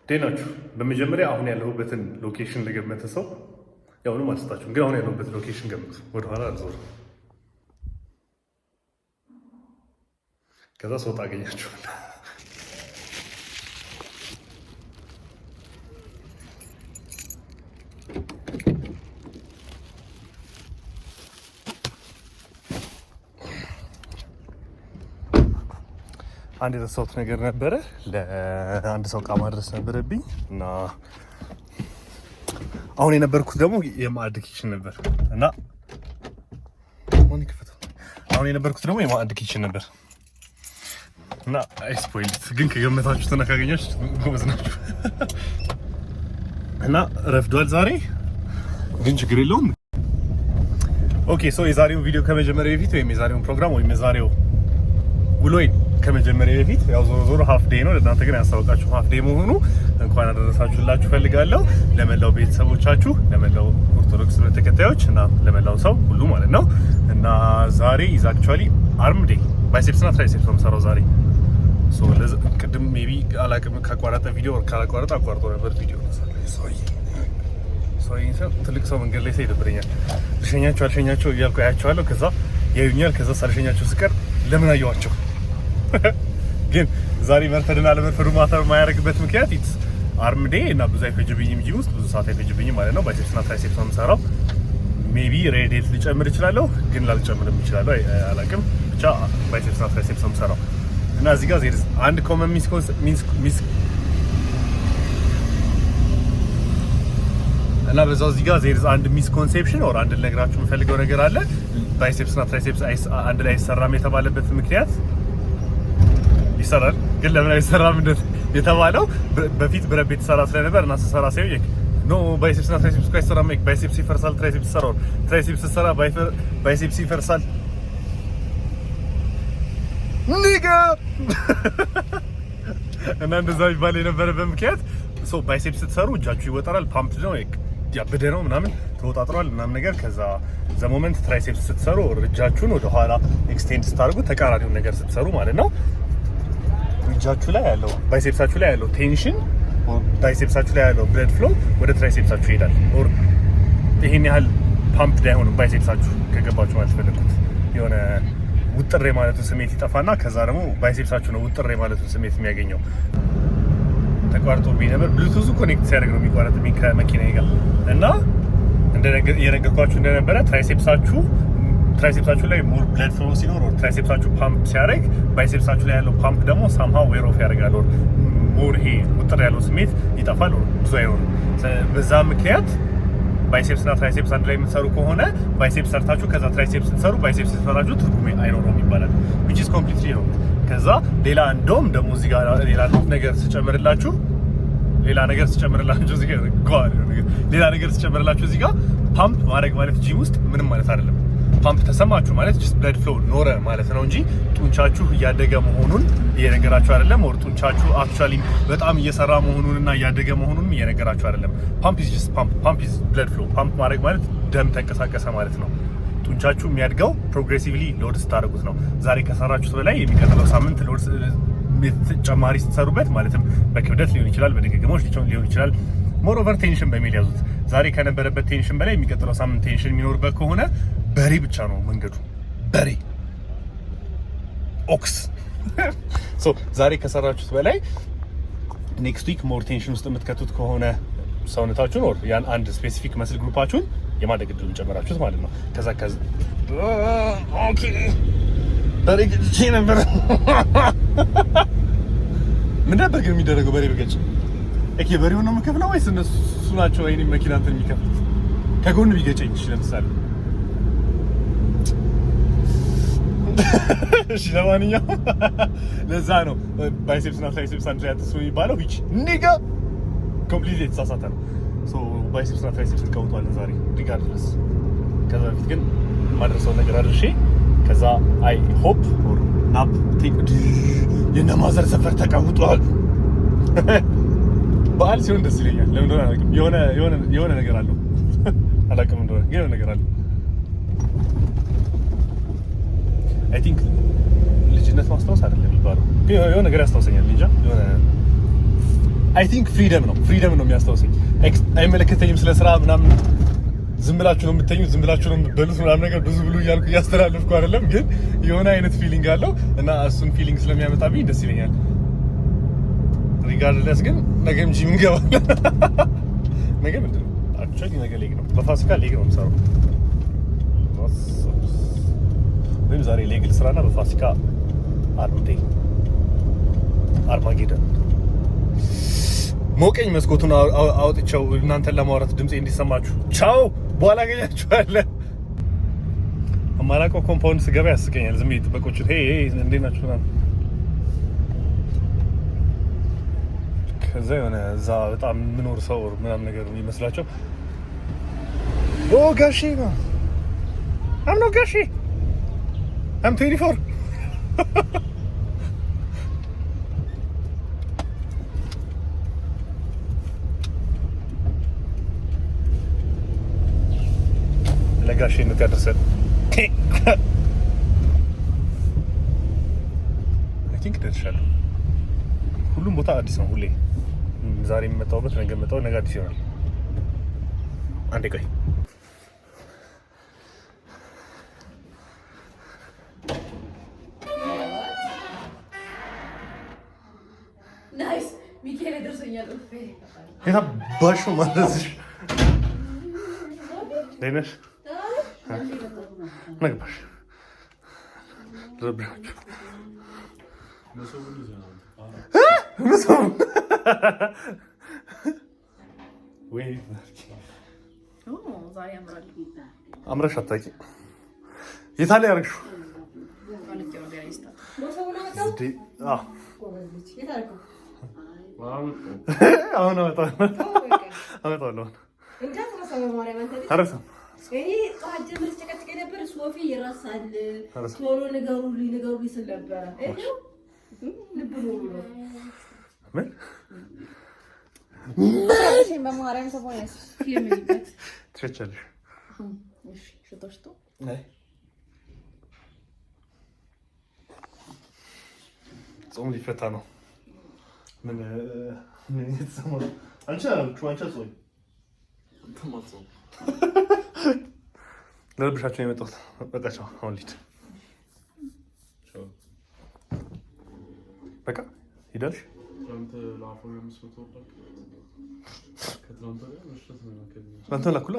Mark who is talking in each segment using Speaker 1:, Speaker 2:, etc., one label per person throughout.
Speaker 1: ዴናችሁ በመጀመሪያ አሁን ያለሁበትን ሎኬሽን ለገመተ ሰው ያውንም አልሰጣችሁም፣ ግን አሁን ያለሁበት ሎኬሽን ገምቱ። ወደኋላ አልዞርም። ከዛ ሰው ታገኛችኋል። አንድ የተሰውት ነገር ነበረ። ለአንድ ሰው እቃ ማድረስ ነበረብኝ እና አሁን የነበርኩት ደግሞ የማዕድ ኪችን ነበር እና አሁን የነበርኩት ደግሞ የማዕድ ኪችን ነበር እና አይስፖይልት ግን ከገመታችሁትና ካገኛችሁ ጎበዝ ናችሁ። እና ረፍዷል ዛሬ ግን ችግር የለውም። ኦኬ ሶ የዛሬውን ቪዲዮ ከመጀመሪያ በፊት ወይም የዛሬውን ፕሮግራም ወይም የዛሬው ውሎይ ከመጀመሪያ በፊት ያው ዞሮ ሀፍ ዴይ ነው። ለእናንተ ግን ያስታውቃችሁ ሀፍ ዴይ መሆኑ እንኳን አደረሳችሁላችሁ ፈልጋለሁ። ለመላው ቤተሰቦቻችሁ፣ ለመላው ኦርቶዶክስ ተከታዮች እና ለመላው ሰው ሁሉ ማለት ነው። እና ዛሬ ኢዝ አክቹአሊ አርም ዴይ ባይሴፕስ እና ትራይሴፕስ ነው የምሰራው ዛሬ። ሶ ቅድም ሜቢ አላቅም ካቋረጠ ቪዲዮ ካላቋረጠ አቋርጦ ነበር ቪዲዮ ትልቅ ሰው መንገድ ላይ ይደብረኛል። ልሸኛቸው አልሸኛቸው እያልኩ አያቸዋለሁ። ከዛ ያዩኛል። ከዛ ሳልሸኛቸው ስቀር ለምን አየዋቸው? ግን ዛሬ መርፈድና ለመርፈዱ ማተር የማያደርግበት ምክንያት ኢትስ አርም ዴይ እና ብዙ አይፈጅብኝም ጂም ውስጥ ብዙ ሰዓት አይፈጅብኝም ማለት ነው። ባይሴፕስ እና ትራይሴፕስ ነው የምሰራው። ሜቢ ሬዲየት ልጨምር እችላለሁ፣ ግን ላልጨምርም እችላለሁ፣ አላውቅም። ብቻ ባይሴፕስ እና ትራይሴፕስ ነው የምሰራው እና እዚህ ጋር ዜርዝ አንድ ኮመን ሚስ እና በዛው እዚህ ጋር ዜርዝ አንድ ሚስኮንሴፕሽን ኦር አንድ ልነግራችሁ የምፈልገው ነገር አለ። ባይሴፕስ እና ትራይሴፕስ አንድ ላይ አይሰራም የተባለበት ምክንያት ይሰራል ግን ለምን አይሰራም የተባለው በፊት ብረት ቤት ሰራ ስለነበር እና ስሰራ ሳይሆን ኖ ባይሴፕስ እና ትራይሴፕስ አይሰራም። ባይሴፕስ ይፈርሳል፣ ትራይሴፕስ ይሰራል። ትራይሴፕስ ሰራ ባይሴፕስ ይፈርሳል። ኒጋ እና እንደዛ ይባል የነበረበት ምክንያት ሶ ባይሴፕስ ስትሰሩ እጃችሁ ይወጣራል፣ ፓምፕ ነው ያበደ ነው ምናምን ተወጣጥሯል ምናምን ነገር። ከዛ ዘ ሞመንት ትራይሴፕስ ስትሰሩ እጃችሁን ወደ ኋላ ኤክስቴንድ ስታደርጉ ተቃራኒውን ነገር ስትሰሩ ማለት ነው እጃችሁ ላይ ያለው ባይሴፕሳችሁ ላይ ያለው ቴንሽን ባይሴፕሳችሁ ላይ ያለው ብለድ ፍሎ ወደ ትራይሴፕሳችሁ ይሄዳል። ኦር ይሄን ያህል ፓምፕ አይሆንም ባይሴፕሳችሁ ከገባችሁ ማለት ፈልኩት የሆነ ውጥሬ ማለቱ ስሜት ይጠፋና ከዛ ደግሞ ባይሴፕሳችሁ ነው ውጥሬ ማለቱ ስሜት የሚያገኘው። ተቋርጦብኝ ነበር። ብሉቱዙ ኮኔክት ሲያደርግ ነው የሚቋረጥብኝ ከመኪናዬ ጋር እና የነገርኳችሁ እንደነበረ ትራይሴፕሳችሁ ላይ ሞር ብለድ ፍሎ ሲኖር ትራይሴፕሳችሁ ፓምፕ ሲያደርግ ባይሴፕሳችሁ ላይ ያለው ፓምፕ ደግሞ ሳምሃው ዌር ኦፍ ያደርጋል። ሞር ይሄ ውጥር ያለው ስሜት ይጠፋል፣ ብዙ አይሆንም። በዛ ምክንያት ባይሴፕስ እና ትራይሴፕስ አንድ ላይ የምትሰሩ ከሆነ ባይሴፕስ ሰርታችሁ ከዛ ትራይሴፕስ ስትሰሩ ባይሴፕስ ስትሰራችሁ ትርጉም አይኖረውም ይባላል። which is completely wrong። ከዛ ሌላ እንደውም ደግሞ እዚህ ጋር ሌላ ነገር ስጨምርላችሁ እዚህ ጋር ፓምፕ ማድረግ ማለት ጂም ውስጥ ምንም ማለት አይደለም። ፓምፕ ተሰማችሁ ማለት ጀስት ብለድ ፍሎ ኖረ ማለት ነው እንጂ ጡንቻችሁ እያደገ መሆኑን እየነገራችሁ አይደለም። ወር ጡንቻችሁ አክቹአሊ በጣም እየሰራ መሆኑንና እያደገ መሆኑን እየነገራችሁ አይደለም። ፓምፕ ኢዝ ጀስት ፓምፕ ኢዝ ብለድ ፍሎ። ፓምፕ ማድረግ ማለት ደም ተንቀሳቀሰ ማለት ነው። ጡንቻችሁ የሚያድገው ፕሮግሬሲቭሊ ሎድ ስታደርጉት ነው። ዛሬ ከሰራችሁት በላይ የሚቀጥለው ሳምንት ሎድ ተጨማሪ ስትሰሩበት ማለትም በክብደት ሊሆን ይችላል፣ በድግግሞች ሊሆን ይችላል። ሞር ኦቨር ቴንሽን በሚል ያዙት። ዛሬ ከነበረበት ቴንሽን በላይ የሚቀጥለው ሳምንት ቴንሽን የሚኖርበት ከሆነ በሬ ብቻ ነው መንገዱ። በሬ ኦክስ ሶ ዛሬ ከሰራችሁት በላይ ኔክስት ዊክ ሞር ቴንሽን ውስጥ የምትከቱት ከሆነ ሰውነታችሁን ኦር ያን አንድ ስፔሲፊክ መስል ግሩፓችሁን የማደግ እድሉን ጨመራችሁት ማለት ነው። ከዛ ኦኬ በሬ ግጭ ነበር። ምን ነበር ግን የሚደረገው በሬ ብገጭ? እኪ በሬው ነው የምከፍለው ወይስ እነሱ ናቸው ወይኔ መኪና እንትን የሚከፍሉት? ከጎን ቢገጨኝ ለምሳሌ እሺ ለማንኛውም ለዛ ነው ባይሴፕስ እና ትራይሴፕስ አንድ ላይ አትስሩ የሚባለው። ቢች ኒጋ ኮምፕሊትሊ የተሳሳተ ነው። ሶ ባይሴፕስ እና ትራይሴፕስ እንቀውጣለን ዛሬ ሪጋርድለስ። ከዛ በፊት ግን ማድረሰው ነገር አድርሼ ከዛ አይ ሆፕ ኦር ናፕ ቴክ የነማዘር ሰፈር ተቀምጧል። በዓል ሲሆን ደስ ይለኛል። ለምን እንደሆነ አላውቅም። የሆነ ነገር አለው አላውቅም እንደሆነ ግን የሆነ ነገር አለው። አይ ቲንክ ልጅነት ማስታወስ አይደለም የሚባለው፣ የሆነ ነገር ያስታውሰኛል እንጃ። የሆነ አይ ቲንክ ፍሪደም ነው የሚያስታውሰኝ። አይመለከተኝም ስለ ስራ ምናምን ዝም ብላችሁ ነው የምትተኙት፣ ዝም ብላችሁ ነው የምትበሉት ምናምን ነገር ብዙ ብሉ እያልኩ እያስተላለፍኩ አይደለም፣ ግን የሆነ አይነት ፊሊንግ አለው እና እሱን ፊሊንግ ስለሚያመጣብኝ ደስ ይለኛል። ሪጋርድለስ ግን ነገም ጂም እንገባለን። ነገ ምንድን ነው አክቹዋሊ ነገ ሌግ ነው፣ በፋሲካ ሌግ ነው የምሰራው። ወይም ዛሬ ሌግ ልስራና በፋሲካ አርማጌደን ሞቀኝ። መስኮቱን አውጥቼው እናንተን ለማውራት ድምጼ እንዲሰማችሁ። ቻው፣ በኋላ አገኛችኋለሁ። አማራቆ ኮምፓውንድ ስገባ ያስቀኛል። ዝም ብዬ ጥበቆቹ እንዴት ናችሁ? ከዛ የሆነ እዛ በጣም የምኖር ሰው ምናምን ነገር የሚመስላቸው ጋሼ ነው። አም ነው ጋሼ አም 24 ለጋሼነት ያደርሰን። አይ ቲንክ ደርሻለሁ። ሁሉም ቦታ አዲስ ነው። ሁሌ ዛሬ የምመጣውበት ነገ የምመጣው ነገ አዲስ ይሆናል። አንዴ ቆይ።
Speaker 2: ናይስ ሚካኤል ደርሶኛል።
Speaker 1: የታ ባሹ ማለት ደነሽ ነግባሽ ረብራችሁ አምረሽ አታውቂም። የታለ ያደረግሽው? አሁን አመጣለሁ።
Speaker 2: ሶፊ ይረሳል። ቶሎ ንገሩልኝ ስል ነበረ።
Speaker 1: ምን
Speaker 2: በማርያም ሰቦኛስ
Speaker 1: ትችላለሽ?
Speaker 2: እሺ ሽቶሽቶ
Speaker 1: አይ ጾም ሊፈታ ነው። ምን የተሰማው አንቺ ጾም ተማጽ ለብሻቸው የመጣሁት በቃ ቻው። አሁን ልሂድ በቃ ሂዳልሽ። አንተ ላኩላ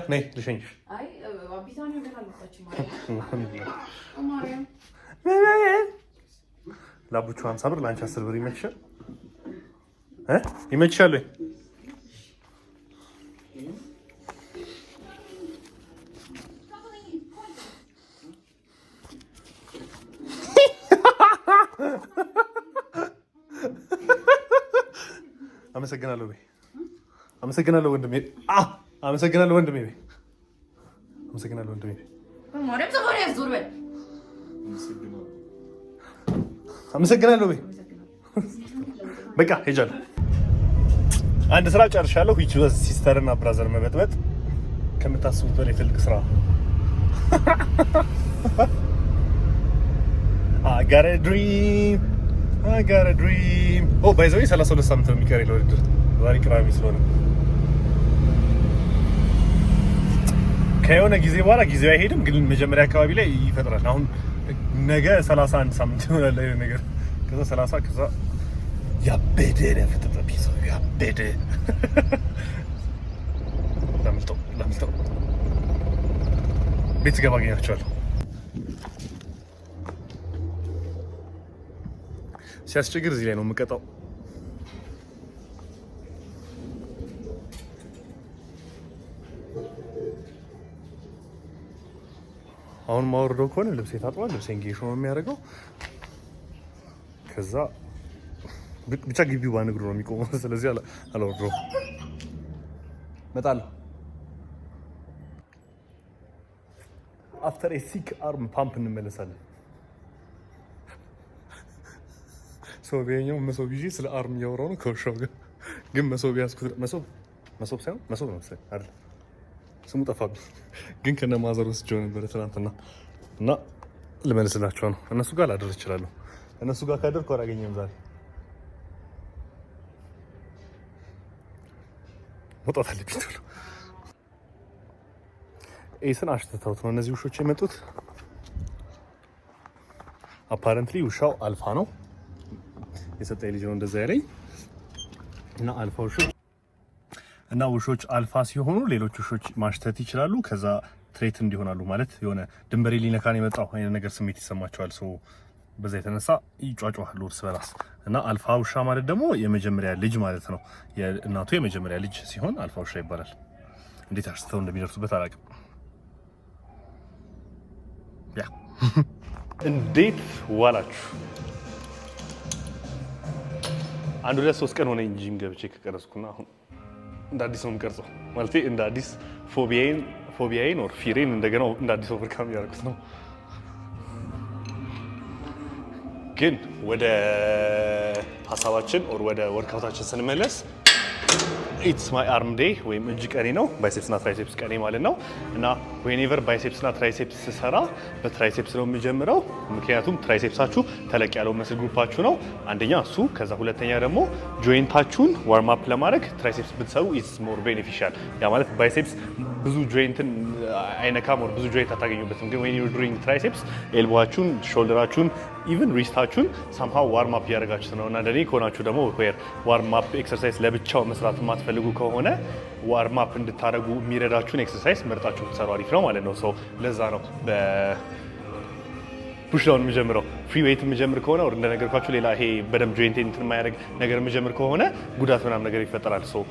Speaker 1: ነይ ልሸኝሽ። ላቡቹ 50 ብር ለአንቺ 10 ብር ይመችሻል? ይመችሻል ወይ? አመሰግናለሁ በይ። አመሰግናለሁ ወንድሜ። አመሰግናለሁ ወንድሜ። አመሰግናለሁ ወንድሜ። አመሰግናለሁ በይ። በቃ ሄጃለሁ። አንድ ስራ ጨርሻለሁ። ዊች ዋዝ ሲስተር እና ብራዘር መበጥበጥ ከምታስቡት በላይ ትልቅ ስራ። I got a dream. ኦ ባይ ዘ ወይ 32 ሳምንት ነው የሚቀረኝ ለውድድር። ዛሬ ቅዳሜ ስለሆነ ከሆነ ጊዜ በኋላ ጊዜው አይሄድም፣ ግን መጀመሪያ አካባቢ ላይ ይፈጥራል። አሁን ነገ 31 ሳምንት ይሆናል አይደል ነገር። ከዛ 30 ከዛ ያበደ ለፍጥጥ ቢሶ ያበደ ላምልጠው ቤት ገባ አገኛቸዋለሁ። ሲያስቸግር እዚህ ላይ ነው የምቀጣው። አሁን ማወርደው ከሆነ ልብሴ ታጥቧል። ልብሴን ጌሾ ነው የሚያደርገው። ከዛ ብቻ ግቢው ባንግሩ ነው የሚቆመው። ስለዚህ አላወርደውም። እመጣለሁ። አፍተር ኤ ሲክ አርም ፓምፕ እንመለሳለን። ሶቪየኛው መሶብ ይዤ ስለ አርም እያወራሁ ነው ከውሻው ጋር። ግን መሶብ ያዝኩት መሶብ ሳይሆን መሶብ ነው መሰለኝ አይደል? ስሙ ጠፋብኝ፣ ግን ከነ ማዘር ወስጄው ነበር ትናንትና እና ልመልስላቸው ነው። እነሱ ጋር ላደር እችላለሁ። እነሱ ጋር ካደርኩ አላገኘም ዛሬ መውጣት አለብኝ ቶሎ። ኤስን አሽትተውት ነው እነዚህ ውሾች የመጡት። አፓረንትሊ ውሻው አልፋ ነው የሰጠኝ ልጅ ነው እንደዛ ያለኝ እና አልፋ ውሾች አልፋ ሲሆኑ ሌሎች ውሾች ማሽተት ይችላሉ። ከዛ ትሬት እንዲሆናሉ ማለት የሆነ ድንበሬ ሊነካን የመጣው አይነት ነገር ስሜት ይሰማቸዋል። ሰው በዛ የተነሳ ይጫጫዋሉ እርስ በራስ እና አልፋ ውሻ ማለት ደግሞ የመጀመሪያ ልጅ ማለት ነው። የእናቱ የመጀመሪያ ልጅ ሲሆን አልፋ ውሻ ይባላል። እንዴት አሽተው እንደሚደርሱበት አላውቅም። ያ እንዴት ዋላችሁ? 1-2-3 ቀን ሆነኝ ጂም ገብቼ ከቀረስኩና አሁን እንደ አዲስ ነው የምቀርጸው። ማለት እንደ አዲስ ፎቢያዬን ኦር ፊሬን እንደገና እንደ አዲስ ኦቨርካም ያደረኩት ነው። ግን ወደ ሀሳባችን ኦር ወደ ወርክአውታችን ስንመለስ ኢትስ ማይ አርም ዴይ ወይም እጅ ቀኔ ነው። ባይሴፕስ እና ትራይሴፕስ ቀኔ ማለት ነው። እና ዌኔቨር ባይሴፕስ እና ትራይሴፕስ ስሰራ በትራይሴፕስ ነው የምጀምረው። ምክንያቱም ትራይሴፕሳችሁ ተለቅ ያለው መስል ግሩፓችሁ ነው አንደኛ እሱ። ከዛ ሁለተኛ ደግሞ ጆይንታችሁን ዋርም አፕ ለማድረግ ትራይሴፕስ ብትሰሩ ኢትስ ሞር ቤኔፊሻል። ያ ማለት ባይሴፕስ ብዙ ጆይንትን አይነካም ወር ብዙ ጆይንት አታገኙበትም። ግን ዌን ዩ ዱሪንግ ትራይሴፕስ ኤልቦዋችሁን፣ ሾልደራችሁን ኢቭን ሪስታችሁን ሳምሃው ዋርም አፕ እያደረጋችሁት ነው። እና እንደኔ ከሆናችሁ ደግሞ ዋርም አፕ ኤክሰርሳይዝ ለብቻው መስራት የማትፈልጉ ከሆነ ዋርም አፕ እንድታደርጉ የሚረዳችሁን ኤክሰርሳይዝ መርጣችሁ ብትሰሩ አሪፍ ነው ማለት ነው። ሶ ለዛ ነው ፑሽ ዳውን የምጀምረው። ፍሪ ዌይት የምጀምር ከሆነ ወር እንደነገርኳችሁ ሌላ ይሄ በደንብ ጆይንት እንትን የማያደርግ ነገር የምጀምር ከሆነ ጉዳት ምናምን ነገር ይፈጠራል። ሶ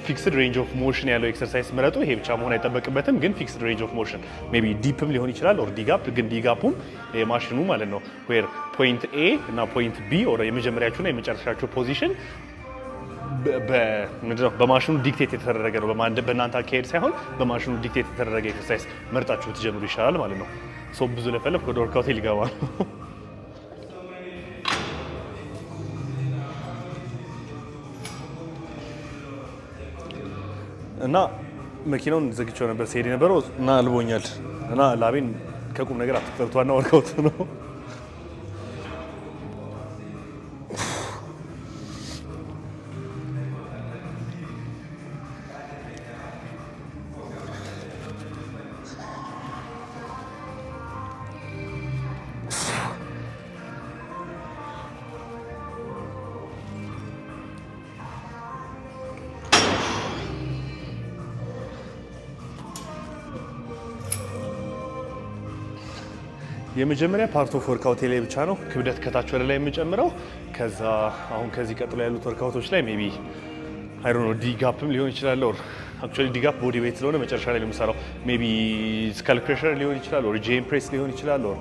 Speaker 1: ፊክስድ ሬንጅ ኦፍ ሞሽን ያለው ኤክሰርሳይዝ ምረጡ። ይሄ ብቻ መሆን አይጠበቅበትም፣ ግን ፊክስድ ሬንጅ ኦፍ ሞሽን ሜቢ ዲፕም ሊሆን ይችላል ኦር ዲጋፕ። ግን ዲጋፑም የማሽኑ ማለት ነው ዌር ፖይንት ኤ እና ፖይንት ቢ ኦር የመጀመሪያችሁና የመጨረሻችሁ ፖዚሽን በማሽኑ ዲክቴት የተደረገ ነው። በእናንተ አካሄድ ሳይሆን በማሽኑ ዲክቴት የተደረገ ኤክሰርሳይዝ መርጣችሁ ብትጀምሩ ይሻላል ማለት ነው። ሶ ብዙ ለፈለፍ ወደ ወርክአውት ሊገባ ነው። እና መኪናውን ዘግቼው ነበር ሲሄድ የነበረው እና አልቦኛል እና ላቤን ከቁም ነገር አትፈርቷና ወርክአውት ነው። የመጀመሪያ ፓርት ኦፍ ወርክአውት ላይ ብቻ ነው ክብደት ከታች ወደ ላይ የምጨምረው። ከዛ አሁን ከዚህ ቀጥሎ ያሉት ወርክአውቶች ላይ ሜቢ አይ ዶንት ኖ ዲጋፕም ሊሆን ይችላል ኦር አክቹዋሊ ዲጋፕ ቦዲ ዌይት ስለሆነ መጨረሻ ላይ የምሰራው ሜቢ ስካል ክረሸር ሊሆን ይችላል ኦር ጄም ፕሬስ ሊሆን ይችላል ኦር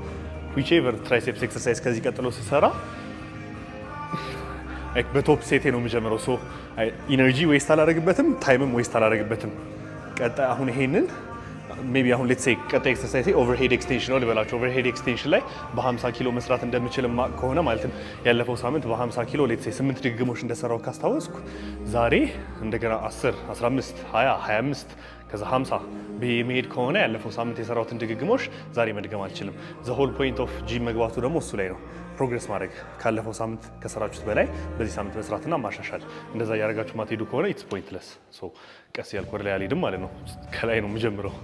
Speaker 1: ዊቼቨር ትራይሴፕስ ኤክሰርሳይዝ ከዚህ ቀጥሎ ስሰራ በቶፕ ሴቴ ነው የምጀምረው። ሶ ኢነርጂ ዌስት አላደርግበትም፣ ታይምም ዌስት አላደርግበትም። ቀጣይ አሁን ይሄንን ሜቢ አሁን ሌትስ ሴይ ቀጣይ ኤክሰርሳይዝ ኦቨርሄድ ኤክስቴንሽን ነው ልበላችሁ። ኦቨርሄድ ኤክስቴንሽን ላይ በ50 ኪሎ መስራት እንደምችል ከሆነ ማለትም ያለፈው ሳምንት በ50 ኪሎ ሌትስ ሴይ 8 ድግግሞች እንደሰራው ካስታወስኩ ዛሬ እንደገና 10፣ 15፣ 20፣ 25 ከዛ 50 በመሄድ ከሆነ ያለፈው ሳምንት የሰራሁትን ድግግሞች ዛሬ መድገም አልችልም። ዘ ሆል ፖይንት ኦፍ ጂም መግባቱ ደግሞ እሱ ላይ ነው። ፕሮግረስ ማድረግ ካለፈው ሳምንት ከሰራችሁት በላይ በዚህ ሳምንት መስራትና ማሻሻል። እንደዛ እያደረጋችሁ ማትሄዱ ከሆነ ኢትስ ፖይንትለስ። ሶ ቀስ ያልኩ ወደ ላይ አልሄድም ማለት ነው። ከላይ ነው የምጀምረው።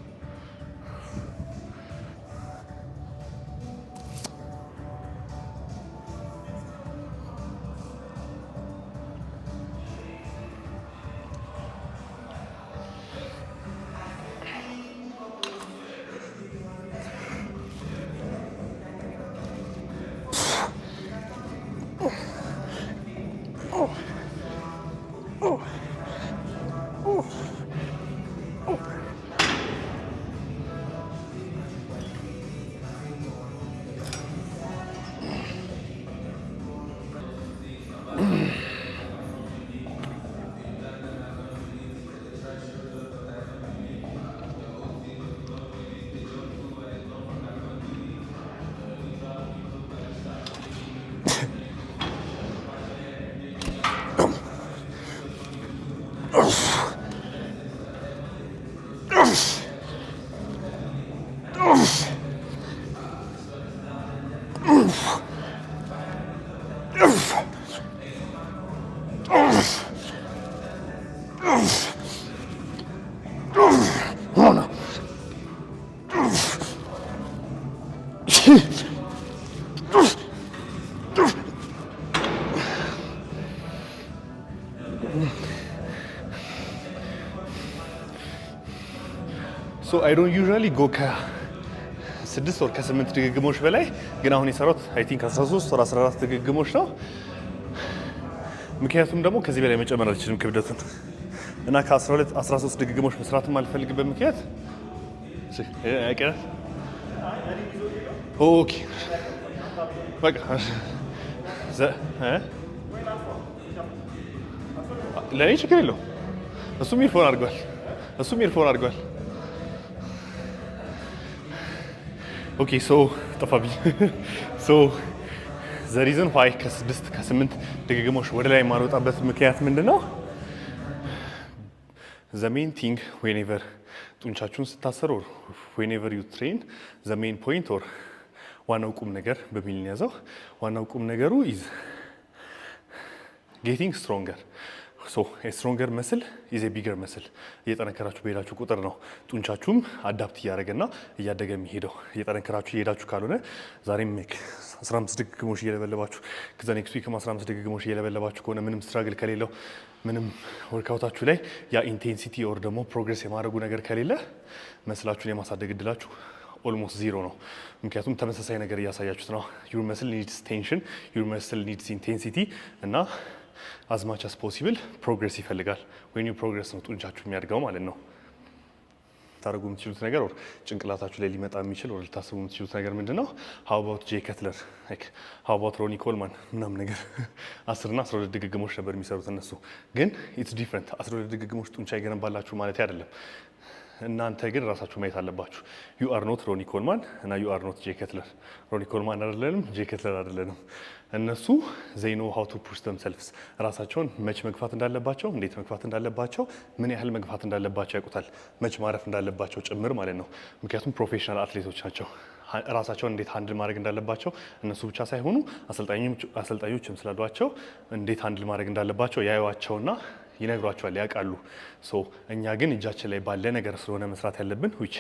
Speaker 1: So I don't usually go ከ6 or ከ8 ድግግሞሽ በላይ ግን አሁን የሰራሁት I think 13 or 14 ድግግሞሽ ነው። ምክንያቱም ደግሞ ከዚህ በላይ መጨመር አልችልም ክብደቱን እና ከ12 13 ድግግሞሽ መስራትም አልፈልግበት ምክንያት ኦኬ በቃ ለኔ ችግር የለውም። እሱም ኢርፎን አድርጓል። ኦኬ ሶ ጠፋብኝ። ሶ ዘ ሪዝን ዋይ ከ6 ከ8 ድግግሞሽ ወደ ላይ የማልወጣበት ምክንያት ምንድነው? ዘ ሜን ቲንግ ዌኔቨር ጡንቻችሁን ስታሰሩ ዌኔቨር ዩ ትሬን ዘ ሜን ፖይንት ኦር ዋናው ቁም ነገር በሚል ያዘው። ዋናው ቁም ነገሩ ኢዝ ጌቲንግ ስትሮንገር ሶ ስትሮንገር መስል ኢዝ ኤ ቢገር መስል። እየጠነከራችሁ በሄዳችሁ ቁጥር ነው ጡንቻችሁም አዳፕት እያደረገና እያደገ የሚሄደው። እየጠነከራችሁ እየሄዳችሁ ካልሆነ ዛሬም 15 ድግግሞሽ እየለበለባችሁ ከዛ ኔክስት ዊክም 15 ድግግሞሽ እየለበለባችሁ ከሆነ ምንም ስትራግል ከሌለው ምንም ወርክአውታችሁ ላይ ያ ኢንቴንሲቲ ኦር ደግሞ ፕሮግሬስ የማድረጉ ነገር ከሌለ መስላችሁን የማሳደግ እድላችሁ ኦልሞስት ዚሮ ነው። ምክንያቱም ተመሳሳይ ነገር እያሳያችሁት ነው። ዩር መስል ኒድስ ቴንሽን፣ ዩር መስል ኒድስ ኢንቴንሲቲ እና as much as possible ፕሮግሬስ ይፈልጋል። when you progress ነው ጡንቻችሁ የሚያድገው ማለት ነው። ታደርጉ የምትችሉት ነገር ኦር ጭንቅላታችሁ ላይ ሊመጣ የሚችል ኦር ልታስቡ የምትችሉት ነገር ምንድነው? how about ጄ ከትለር how about ሮኒ ኮልማን ምናምን ነገር 10 እና 12 ድግግሞሽ ነበር የሚሰሩት እነሱ። ግን it's different 12 ድግግሞሽ ጡንቻ ይገነባላችሁ ማለት አይደለም። እናንተ ግን ራሳችሁ ማየት አለባችሁ። ዩ አር ኖት ሮኒ ኮልማን እና ዩ አር ኖት ጄ ከትለር። ሮኒ ኮልማን አይደለንም፣ ጄ ከትለር አይደለንም። እነሱ they know how to push themselves ራሳቸውን መች መግፋት እንዳለባቸው፣ እንዴት መግፋት እንዳለባቸው፣ ምን ያህል መግፋት እንዳለባቸው ያውቁታል። መች ማረፍ እንዳለባቸው ጭምር ማለት ነው። ምክንያቱም ፕሮፌሽናል አትሌቶች ናቸው። ራሳቸውን እንዴት ሃንድል ማድረግ እንዳለባቸው እነሱ ብቻ ሳይሆኑ አሰልጣኞችም ስላሏቸው እንዴት ሃንድል ማድረግ እንዳለባቸው ያዩዋቸውና ይነግሯቸዋል፣ ያውቃሉ። ሶ እኛ ግን እጃችን ላይ ባለ ነገር ስለሆነ መስራት ያለብን which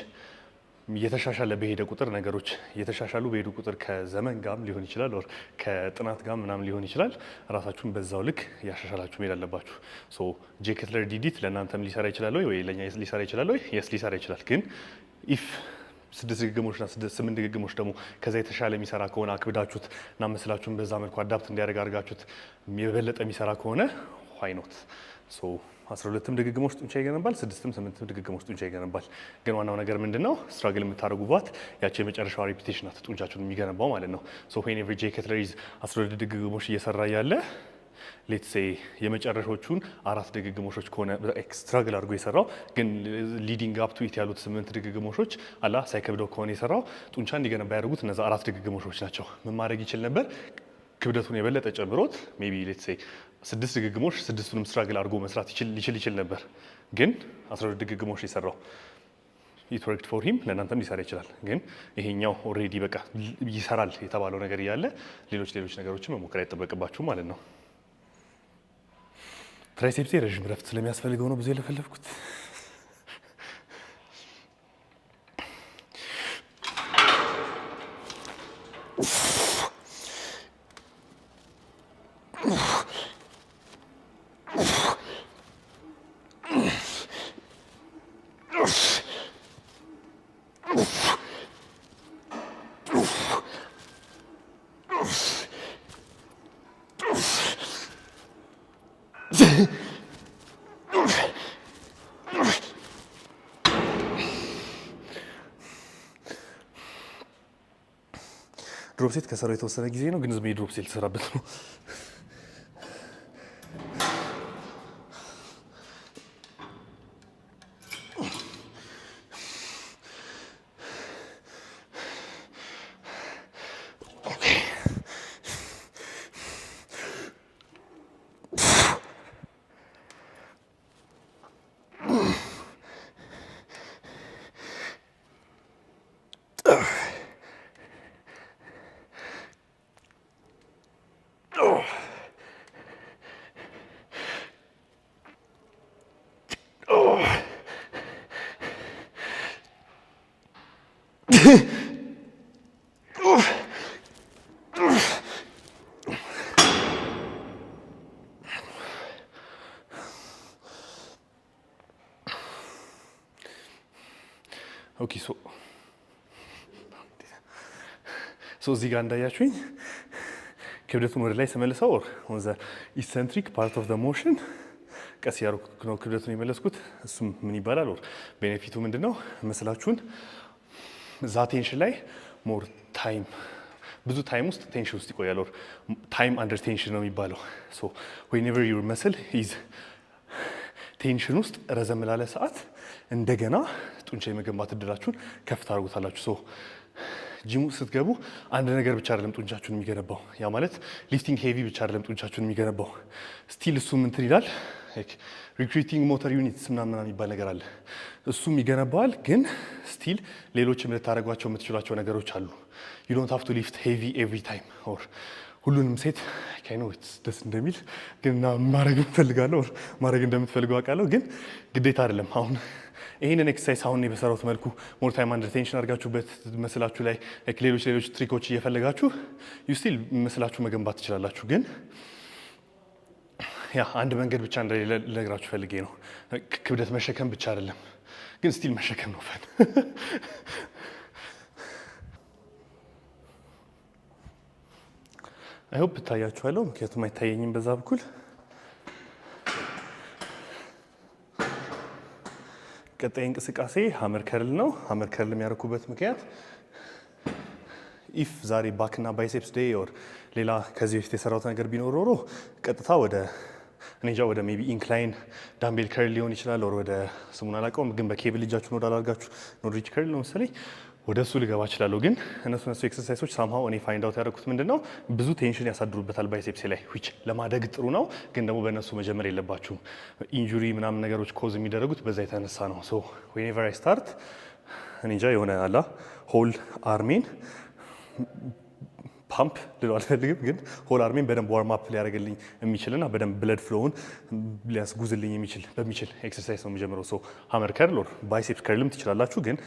Speaker 1: እየተሻሻለ በሄደ ቁጥር ነገሮች እየተሻሻሉ በሄዱ ቁጥር ከዘመን ጋርም ሊሆን ይችላል ኦር ከጥናት ጋር ምናምን ሊሆን ይችላል። ራሳችሁን በዛው ልክ ያሻሻላችሁ መሄድ አለባችሁ። ሶ ጄ ከትለር ዲዲት ለእናንተም ሊሰራ ይችላል ወይ ለእኛ ሊሰራ ይችላል ወይ? የስ ሊሰራ ይችላል። ግን ኢፍ 6 ድግግሞችና 8 ድግግሞች ደግሞ ከዛ የተሻለ የሚሰራ ከሆነ አክብዳችሁት እና መስላችሁን በዛ መልኩ አዳፕት እንዲያደርግ አድርጋችሁት የበለጠ የሚሰራ ከሆነ ዋይ ኖት። ሶ 12ም ድግግሞች ጡንቻ ይገነባል፣ 6ም 8ም ድግግሞች ጡንቻ ይገነባል። ግን ዋናው ነገር ምንድነው? ስትራግል የምታደርጉባት ያቺ የመጨረሻዋ ሪፒቴሽን ናት ጡንቻችሁን የሚገነባው ማለት ነው። ሶ ዌን ኤቨሪ ጄ ከትለር ኢዝ 12 ድግግሞች እየሰራ ያለ ሌትስ ሴይ የመጨረሻዎቹን 4 ድግግሞሾች ከሆነ ስትራግል አድርጎ የሰራው ግን ሊዲንግ አፕ ቱ ኢት ያሉት 8 ድግግሞሾች አላ ሳይከብደው ከሆነ የሰራው ጡንቻ እንዲገነባ ያደርጉት እነዛ 4 ድግግሞሾች ናቸው። ምን ማድረግ ይችል ነበር? ክብደቱን የበለጠ ጨምሮት ሜቢ ሌትስ ሴይ 6 ድግግሞሽ 6ቱንም ስትራግል አድርጎ መስራት ይችል ነበር። ግን 12 ድግግሞሽ የሰራው it worked for him ለእናንተም ሊሰራ ይችላል። ግን ይሄኛው ኦልሬዲ በቃ ይሰራል የተባለው ነገር እያለ ሌሎች ነገሮችን መሞከር አይጠበቅባችሁ ማለት ነው። ትራይሴፕሴ ረዥም ረፍት ስለሚያስፈልገው ነው ብዙ የለፈለፍኩት። ድሮፕ ሴት ከሰራው የተወሰነ ጊዜ ነው፣ ግን ዝም ድሮፕ ሴት ልሰራበት ነው። ኦኬ ሶ እዚህ ጋር እንዳያችሁኝ ክብደቱን ወደ ላይ ስመልሰው ኦን ዘ ኢሰንትሪክ ፓርት ኦፍ ዘ ሞሽን ቀስ ያደረኩት ነው ክብደቱን የመለስኩት። እሱም ምን ይባላል ኦር ቤኔፊቱ ምንድነው? መስላችሁን እዛ ቴንሽን ላይ ሞር ታይም ብዙ ታይም ውስጥ ቴንሽን ውስጥ ይቆያል። ኦር ታይም አንደር ቴንሽን ነው የሚባለው። ሶ ዌንኤቨር ዩር መስል ኢዝ ቴንሽን ውስጥ ረዘም ላለ ሰዓት እንደገና ጡንቻ የመገንባት እድላችሁን ከፍ ታደርጉታላችሁ። ሶ ጂሙ ስትገቡ አንድ ነገር ብቻ አይደለም ጡንቻችሁን የሚገነባው። ያ ማለት ሊፍቲንግ ሄቪ ብቻ አይደለም ጡንቻችሁን የሚገነባው። ስቲል እሱም እንትን ይላል ሪክሩቲንግ ሞተር ዩኒትስ ምናምን የሚባል ነገር አለ። እሱም ይገነባዋል። ግን ስቲል ሌሎችም ልታደርጓቸው የምትችሏቸው ነገሮች አሉ። ዩ ዶንት ሃቭ ቱ ሊፍት ሄቪ ኤቭሪ ታይም ኦር ሁሉንም ሴት ካይኖ ደስ እንደሚል ግን ማድረግ እፈልጋለሁ ማድረግ እንደምትፈልጉ አውቃለሁ። ግን ግዴታ አይደለም። አሁን ይህንን ኤክሰርሳይዝ አሁን በሰራሁት መልኩ ሞር ታይም አንደር ቴንሽን አድርጋችሁበት መስላችሁ ላይ ሌሎች ትሪኮች እየፈለጋችሁ ዩ ስቲል መስላችሁ መገንባት ትችላላችሁ። ግን ያ አንድ መንገድ ብቻ እንደሌለ ልነግራችሁ ፈልጌ ነው። ክብደት መሸከም ብቻ አይደለም፣ ግን ስቲል መሸከም ነው ፈን። አይ ሆፕ እታያችኋለሁ፣ ምክንያቱም አይታየኝም በዛ በኩል። ቀጣይ እንቅስቃሴ ሀመር ከርል ነው። ሀመር ከርል የሚያደርጉበት ምክንያት ኢፍ ዛሬ ባክና ባይሴፕስ ዴይ ኦር ሌላ ከዚህ በፊት የሰራሁት ነገር ቢኖር ኖሮ ቀጥታ ወደ እኔጃ ወደ ሜቢ ኢንክላይን ዳምቤል ከርል ሊሆን ይችላል። ኦር ወደ ስሙን አላውቀውም፣ ግን በኬብል እጃችሁን ወደ አላርጋችሁ ኖርዊች ከርል ነው መሰለኝ ወደ እሱ ልገባ እችላለሁ። ግን እነሱ ኤክሰርሳይሶች ሳምሃው እኔ ፋይንድ አውት ያደረኩት ምንድነው ብዙ ቴንሽን ያሳድሩበታል ባይሴፕስ ላይ ዊች ለማደግ ጥሩ ነው፣ ግን ደግሞ በእነሱ መጀመር የለባችሁም። ኢንጁሪ ምናምን ነገሮች ኮዝ የሚደረጉት በዛ የተነሳ ነው። ሶ ዌኔቨር አይ ስታርት እኔጃ የሆነ አላ ሆል አርሜን ፓምፕ ልለው አልፈልግም፣ ግን ሆል አርሜን በደንብ ዋርም አፕ ሊያደርግልኝ የሚችልና በደንብ ብለድ ፍሎውን ሊያስጉዝልኝ በሚችል ኤክሰርሳይዝ ነው የሚጀምረው። ሶ ሀመር ከርል ኦር ባይሴፕስ ከርልም ትችላላችሁ፣ ግን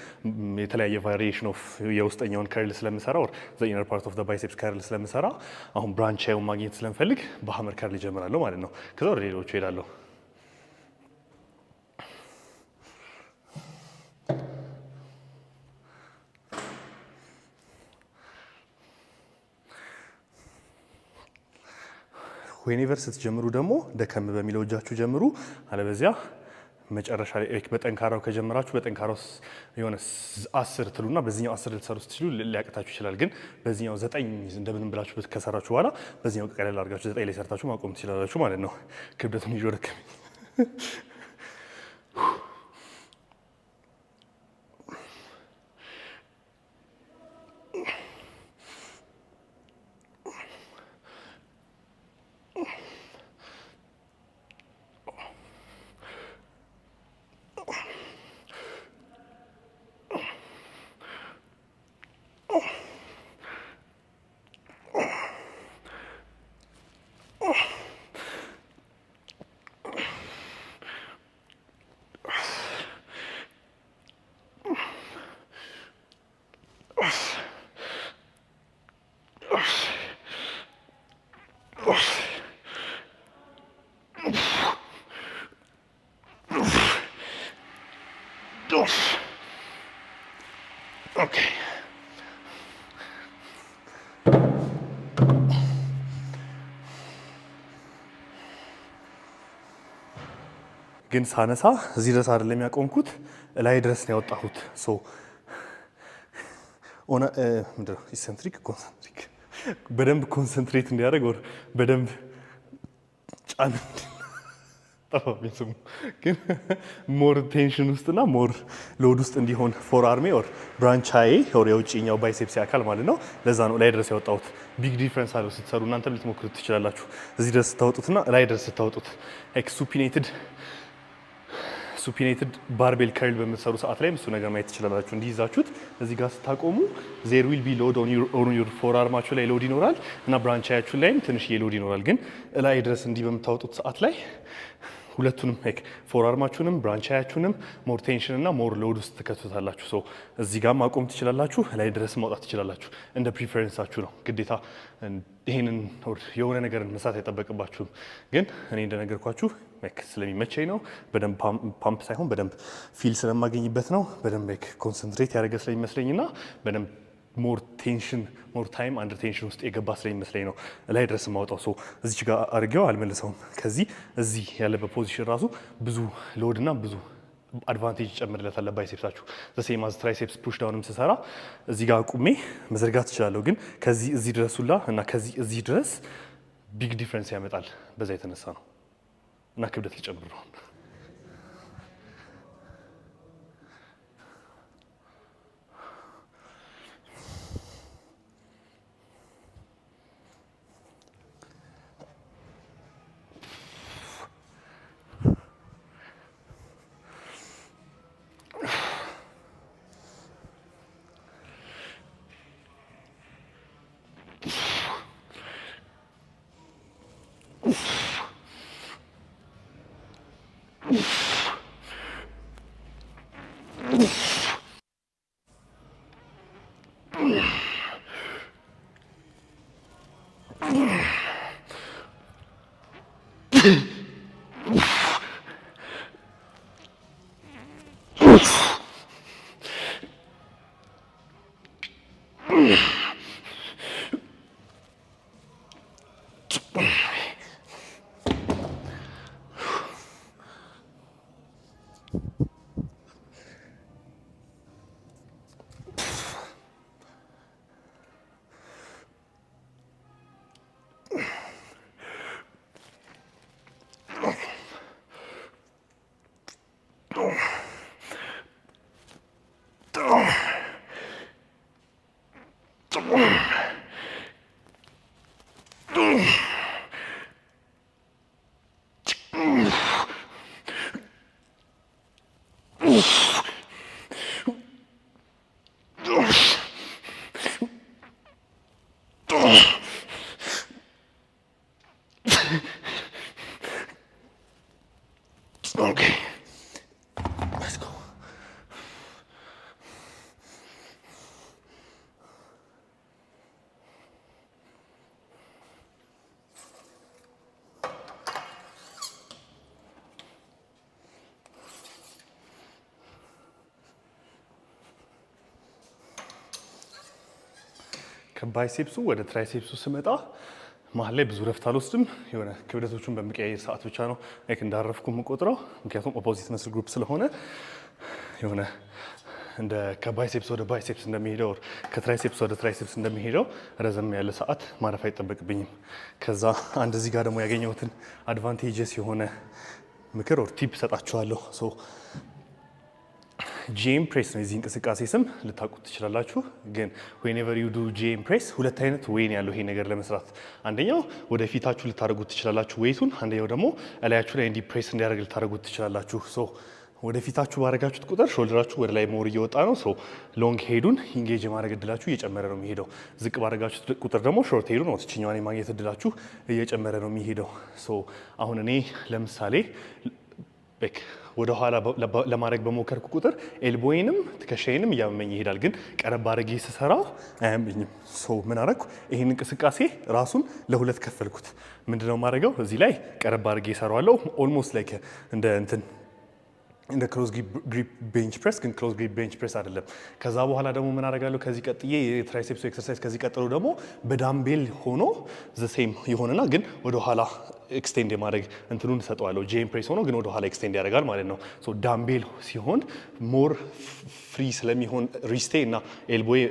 Speaker 1: የተለያየ ቫሪዬሽን ኦፍ የውስጠኛውን ከርል ስለምሰራ ኦር ዘ ኢነር ፓርት ኦፍ ዘ ባይሴፕስ ከርል ስለምሰራ አሁን ብራንቻውን ማግኘት ስለምፈልግ በሀመር ከርል እጀምራለሁ ማለት ነው። ከዛ ወደ ሌሎቹ እሄዳለሁ። ዌኔቨር ስትጀምሩ ደግሞ ደከም በሚለው እጃችሁ ጀምሩ። አለበዚያ መጨረሻ ላይ በጠንካራው ከጀመራችሁ በጠንካራው የሆነ 10 ትሉና በዚህኛው 10 ልትሰሩ ስትችሉ ሊያቅታችሁ ይችላል። ግን በዚህኛው 9 እንደምንም ብላችሁ ከሰራችሁ በኋላ በዚህኛው ቀለል አድርጋችሁ 9 ላይ ሰርታችሁ ማቆም ትችላላችሁ ማለት ነው። ክብደቱን ይዞ ደከመኝ። Okay. ግን ሳነሳ እዚህ ድረስ አይደለም ያቆምኩት፣ ላይ ድረስ ነው ያወጣሁት። ሶ ኦና ምንድነው ኢሰንትሪክ ኮንሰንትሪክ በደንብ ኮንሰንትሬት እንዲያደርግ ወር በደንብ ጫን ግን ሞር ቴንሽን ውስጥና ሞር ሎድ ውስጥ እንዲሆን ፎር አርሜ ኦር ብራንቻዬ ኦር የውጭኛው ባይሴፕስ አካል ማለት ነው። ለዛ ነው ላይ ድረስ ያወጣሁት። ቢግ ዲፍረንስ አለው ስትሰሩ፣ እናንተም ልትሞክሩት ትችላላችሁ። እዚህ ድረስ ስታወጡትና ላይ ድረስ ስታወጡት ሱፒኔትድ ባርቤል ከርል በምትሰሩ ሰዓት ላይ እሱ ነገር ማየት ትችላላችሁ። እንዲይዛችሁት እዚህ ጋር ስታቆሙ ዜር ዊል ቢ ሎድ ኦን ዩር ፎር አርማችሁ ላይ ሎድ ይኖራል እና ብራንቻያችሁ ላይም ትንሽ ሎድ ይኖራል። ግን ላይ ድረስ እንዲህ በምታወጡት ሰዓት ላይ ሁለቱንም ፎር አርማችሁንም ብራንቻያችሁንም ሞር ቴንሽን እና ሞር ሎድ ውስጥ ትከቱታላችሁ። ሶ እዚህ ጋር ማቆም ትችላላችሁ፣ ላይ ድረስ ማውጣት ትችላላችሁ። እንደ ፕሪፈረንሳችሁ ነው። ግዴታ ይሄንን የሆነ ነገር መስራት አይጠበቅባችሁም። ግን እኔ እንደነገርኳችሁ ስለሚመቸኝ ነው። በደንብ ፓምፕ ሳይሆን በደንብ ፊል ስለማገኝበት ነው። በደንብ ኮንሰንትሬት ያደረገ ስለሚመስለኝና በደንብ ሞር ቴንሽን ሞር ታይም አንደር ቴንሽን ውስጥ የገባ ስለሚመስለኝ ነው ላይ ድረስ ማውጣው። ሶ እዚች ጋር አድርጌው አልመልሰውም። ከዚህ እዚህ ያለበት ፖዚሽን ራሱ ብዙ ሎድ እና ብዙ አድቫንቴጅ ይጨምርለታል ለባይሴፕሳችሁ። ዘሴም አዝ ትራይሴፕስ ፑሽ ዳውንም ስሰራ እዚህ ጋር አቁሜ መዘርጋት እችላለሁ። ግን ከዚህ እዚህ ድረስ ሁላ እና ከዚህ እዚህ ድረስ ቢግ ዲፍረንስ ያመጣል። በዛ የተነሳ ነው እና ክብደት ሊጨምር ነው። Okay. Let's go. ከባይሴፕሱ ወደ ትራይሴፕሱ ስመጣ መሀል ላይ ብዙ ረፍት አልወስድም። የሆነ ክብደቶቹን በሚቀያየር ሰዓት ብቻ ነው እንዳረፍኩ የምቆጥረው። ምክንያቱም ኦፖዚት መስል ግሩፕ ስለሆነ የሆነ እንደ ከባይሴፕስ ወደ ባይሴፕስ እንደሚሄደው ከትራይሴፕስ ወደ ትራይሴፕስ እንደሚሄደው ረዘም ያለ ሰዓት ማረፍ አይጠበቅብኝም። ከዛ አንድ እዚህ ጋር ደግሞ ያገኘሁትን አድቫንቴጀስ የሆነ ምክር ኦር ቲፕ ሰጣችኋለሁ። ጂኤም ፕሬስ ነው የዚህ እንቅስቃሴ ስም፣ ልታውቁት ትችላላችሁ። ግን ዌኔቨር ዩ ዱ ጂኤም ፕሬስ ሁለት አይነት ዌይን ያለው ይሄ ነገር ለመስራት፣ አንደኛው ወደ ፊታችሁ ልታደርጉት ትችላላችሁ ዌይቱን፣ አንደኛው ደግሞ እላያችሁ ላይ እንዲ ፕሬስ እንዲያደርግ ልታደርጉት ትችላላችሁ። ወደ ፊታችሁ ባደረጋችሁት ቁጥር ሾልደራችሁ ወደ ላይ ሞር እየወጣ ነው። ሎንግ ሄዱን ኢንጌጅ የማድረግ እድላችሁ እየጨመረ ነው የሚሄደው። ዝቅ ባደረጋችሁት ቁጥር ደግሞ ሾርት ሄዱን ወትችኛዋን የማግኘት እድላችሁ እየጨመረ ነው የሚሄደው። አሁን እኔ ለምሳሌ ወደ ኋላ ለማድረግ በሞከርኩ ቁጥር ኤልቦይንም ትከሻዬንም እያመመኝ ይሄዳል። ግን ቀረብ አድርጌ ስሰራው አያመኝም። ምን አደረኩ? ይህን እንቅስቃሴ ራሱን ለሁለት ከፈልኩት። ምንድነው የማደርገው? እዚህ ላይ ቀረብ አድርጌ እሰራዋለሁ። ኦልሞስት ላይክ እንደ ክሎዝ ግሪፕ ቤንች ፕሬስ፣ ግን ክሎዝ ግሪፕ ቤንች ፕሬስ አይደለም። ከዛ በኋላ ደግሞ ምን አደርጋለሁ? ከዚህ ቀጥዬ የትራይሴፕስ ኤክሰርሳይዝ ከዚህ ቀጥሎ ደግሞ በዳምቤል ሆኖ ዘሴም የሆነና ግን ወደ ኋላ ኤክስቴንድ የማድረግ እንትኑን እሰጠዋለሁ። ጂኤም ፕሬስ ሆኖ ግን ወደ ኋላ ኤክስቴንድ ያደርጋል ማለት ነው። ዳምቤል ሲሆን ሞር ፍሪ ስለሚሆን ሪስቴ እና ኤልቦይ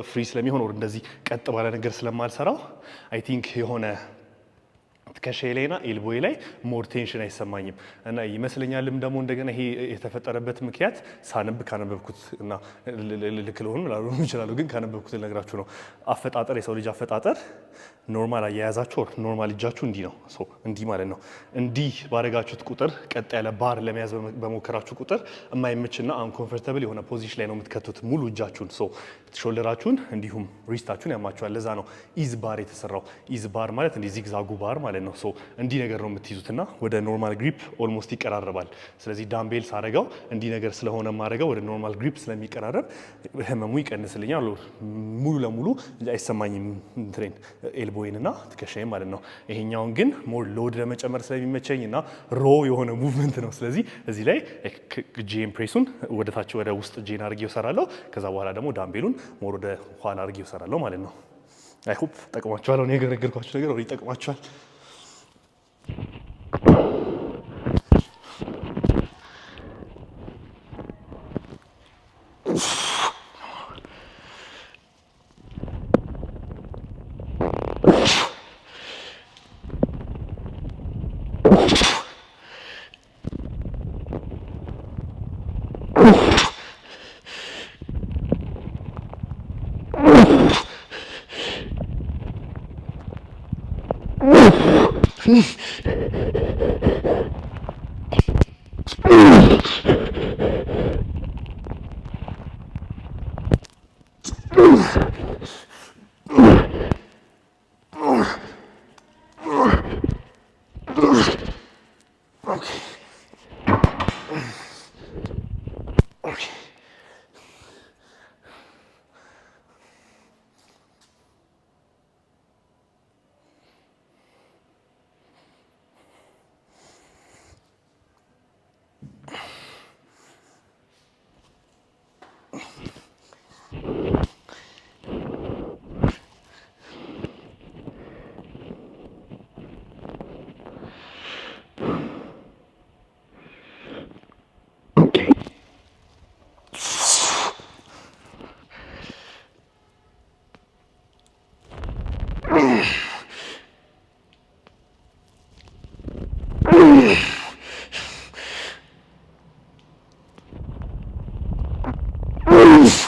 Speaker 1: ፍሪ ስለሚሆን ወር እንደዚህ ቀጥ ባለ ነገር ስለማልሰራው አይ ቲንክ የሆነ ትከሻዬ ላይና ኤልቦይ ላይ ሞር ቴንሽን አይሰማኝም እና ይመስለኛልም ደግሞ እንደገና ይሄ የተፈጠረበት ምክንያት ሳነብ ካነበብኩት እና ልክ ልሆን ላልሆን ይችላሉ፣ ግን ካነበብኩት ልነግራችሁ ነው። አፈጣጠር የሰው ልጅ አፈጣጠር ኖርማል አያያዛችሁ ኖርማል እጃችሁ እንዲህ ነው። እንዲህ ማለት ነው። እንዲህ ባደረጋችሁት ቁጥር ቀጥ ያለ ባር ለመያዝ በሞከራችሁ ቁጥር የማይመችና አንኮንፈርተብል የሆነ ፖዚሽን ላይ ነው የምትከቱት ሙሉ እጃችሁን። ሾልደራችሁን እንዲሁም ሪስታችሁን ያማችኋል። ለዛ ነው ኢዝ ባር የተሰራው። ኢዝ ባር ማለት እንዲህ ዚግዛጉ ባር ማለት ነው። ነው ሶ እንዲህ ነገር ነው የምትይዙትና ወደ ኖርማል ግሪፕ ኦልሞስት ይቀራረባል ስለዚህ ዳምቤል ሳረጋው እንዲህ ነገር ስለሆነ ማረጋው ወደ ኖርማል ግሪፕ ስለሚቀራረብ ህመሙ ይቀንስልኛል ሙሉ ለሙሉ አይሰማኝም እንትሬን ኤልቦይንና ትከሻዬን ማለት ነው ይሄኛውን ግን ሞር ሎድ ለመጨመር ስለሚመቸኝና ሮ የሆነ ሙቭመንት ነው ስለዚህ እዚህ ላይ ጄን ፕሬሱን ወደ ታች ወደ ውስጥ ጄን አድርጌው እሰራለሁ ከዛ በኋላ ደግሞ ዳምቤሉን ሞር ወደ ኋላ አድርጌው እሰራለሁ ማለት ነው አይ ሆፕ ጠቅማችኋል ነው የገረገርኳችሁ ነገር ወይ ጠቅማችኋል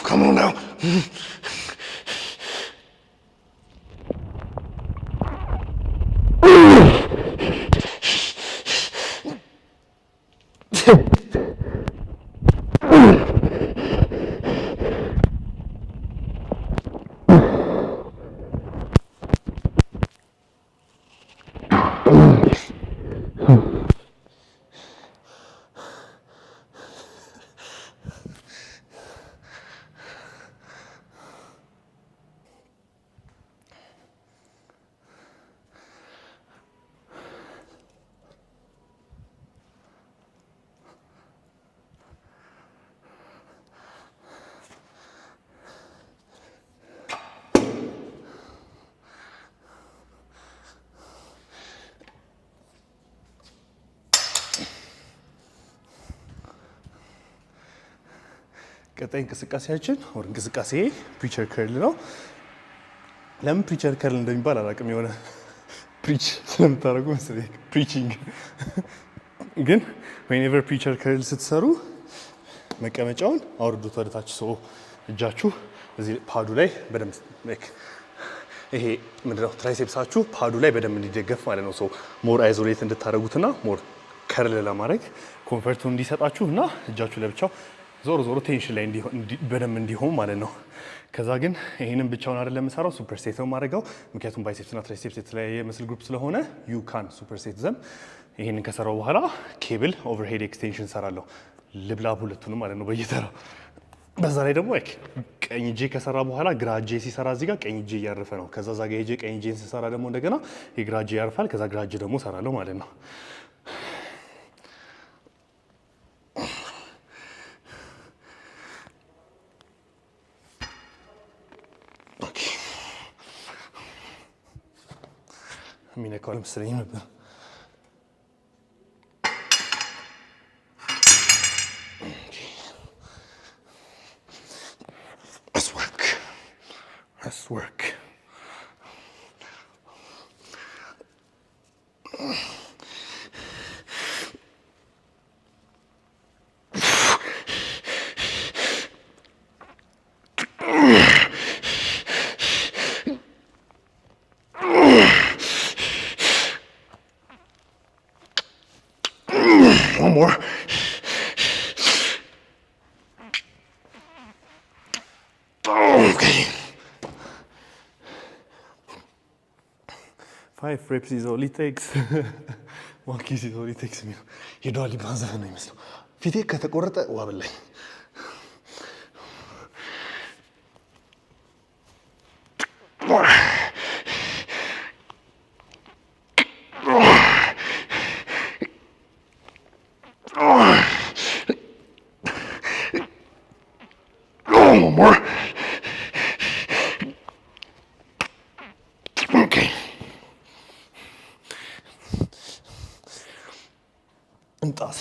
Speaker 1: Come on now. ቀጣይ እንቅስቃሴያችን ወር እንቅስቃሴ ፕሪቸር ከርል ነው። ለምን ፕሪቸር ከርል እንደሚባል አላውቅም። የሆነ ፕሪች ስለምታደርጉ መሰለኝ ፕሪቺንግ። ግን ዌኔቨር ፕሪቸር ከርል ስትሰሩ መቀመጫውን አውርዱት ወደታች። ሶ እጃችሁ እዚህ ፓዱ ላይ በደንብ ይሄ ምንድነው ትራይሴፕሳችሁ ፓዱ ላይ በደንብ እንዲደገፍ ማለት ነው። ሶ ሞር አይዞሌት እንድታደርጉትና ሞር ከርል ለማድረግ ኮንፈርቱ እንዲሰጣችሁ እና እጃችሁ ለብቻው ዞሮ ዞሮ ቴንሽን ላይ በደንብ እንዲሆን ማለት ነው። ከዛ ግን ይሄንን ብቻውን አይደለም የምሰራው፣ ሱፐር ሴት ነው የማደርገው። ምክንያቱም ባይሴፕስ እና ትራይሴፕስ የተለያየ መስል ግሩፕ ስለሆነ ዩ ካን ሱፐር ሴት ዘም። ይሄንን ከሰራው በኋላ ኬብል ኦቨርሄድ ኤክስቴንሽን ሰራለሁ። ልብላብ ሁለቱንም ማለት ነው በየተራ። በዛ ላይ ደግሞ ቀኝ እጄ ከሰራ በኋላ ግራ እጄ ሲሰራ እዚህ ጋር ቀኝ እጄ እያረፈ ነው። ከዛ ዛ ጋር ቀኝ እጄን ሲሰራ ደግሞ እንደገና የግራ እጄ ያርፋል። ከዛ ግራ እጄ ደግሞ ሰራለሁ ማለት ነው። የሚነካው ለምሳሌ ነበር። Let's work. One more. Okay. 5 reps is all it takes 1 kiss is all it takes የሚለው የዱዋሊ ባንዘፈ ነው የሚመስለው። ፊቴ ከተቆረጠ ዋብላይ more. Okay. እንጣስ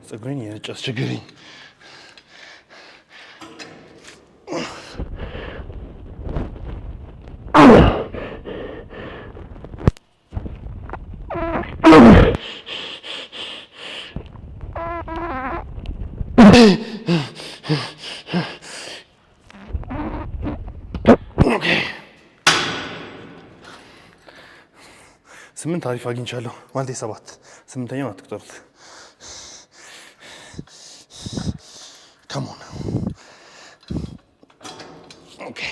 Speaker 1: ፀጉሬን የነጭ አስቸገረኝ። ስምንት አሪፍ አግኝቻለሁ ማለት 7 8ኛው አትቁጠሩት። Come on. Okay.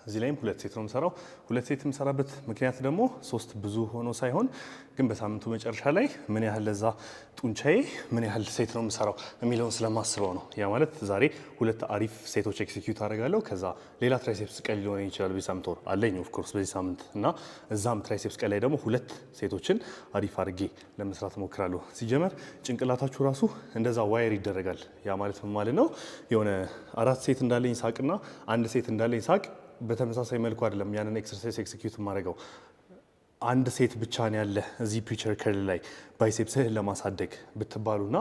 Speaker 1: እዚህ ላይም 2 ሴት ነው የምሰራው። 2 ሴት የምሰራበት ምክንያት ደግሞ 3 ብዙ ሆኖ ሳይሆን ግን በሳምንቱ መጨረሻ ላይ ምን ያህል ለዛ ጡንቻዬ ምን ያህል ሴት ነው የምሰራው የሚለውን ስለማስበው ነው። ያ ማለት ዛሬ 2 አሪፍ ሴቶች ኤክሲኪዩት አደርጋለሁ። ከዛ ሌላ ትራይሴፕስ ቀን ሊሆን ይችላል በዚህ ሳምንት ወር አለኝ ኦፍ ኮርስ በዚህ ሳምንት እና እዛም ትራይሴፕስ ቀን ላይ ደግሞ 2 ሴቶችን አሪፍ አድርጌ ለመስራት እሞክራለሁ። ሲጀመር ጭንቅላታችሁ ራሱ እንደዛ ዋየር ይደረጋል። ያ ማለት ምን ማለት ነው? የሆነ 4 ሴት እንዳለኝ ሳቅና 1 ሴት እንዳለኝ ሳቅ በተመሳሳይ መልኩ አይደለም ያንን ኤክሰርሳይዝ ኤክሲኪዩት ማድረገው። አንድ ሴት ብቻ ነው ያለ እዚህ ፒቸር ከርል ላይ ባይሴፕስህን ለማሳደግ ብትባሉና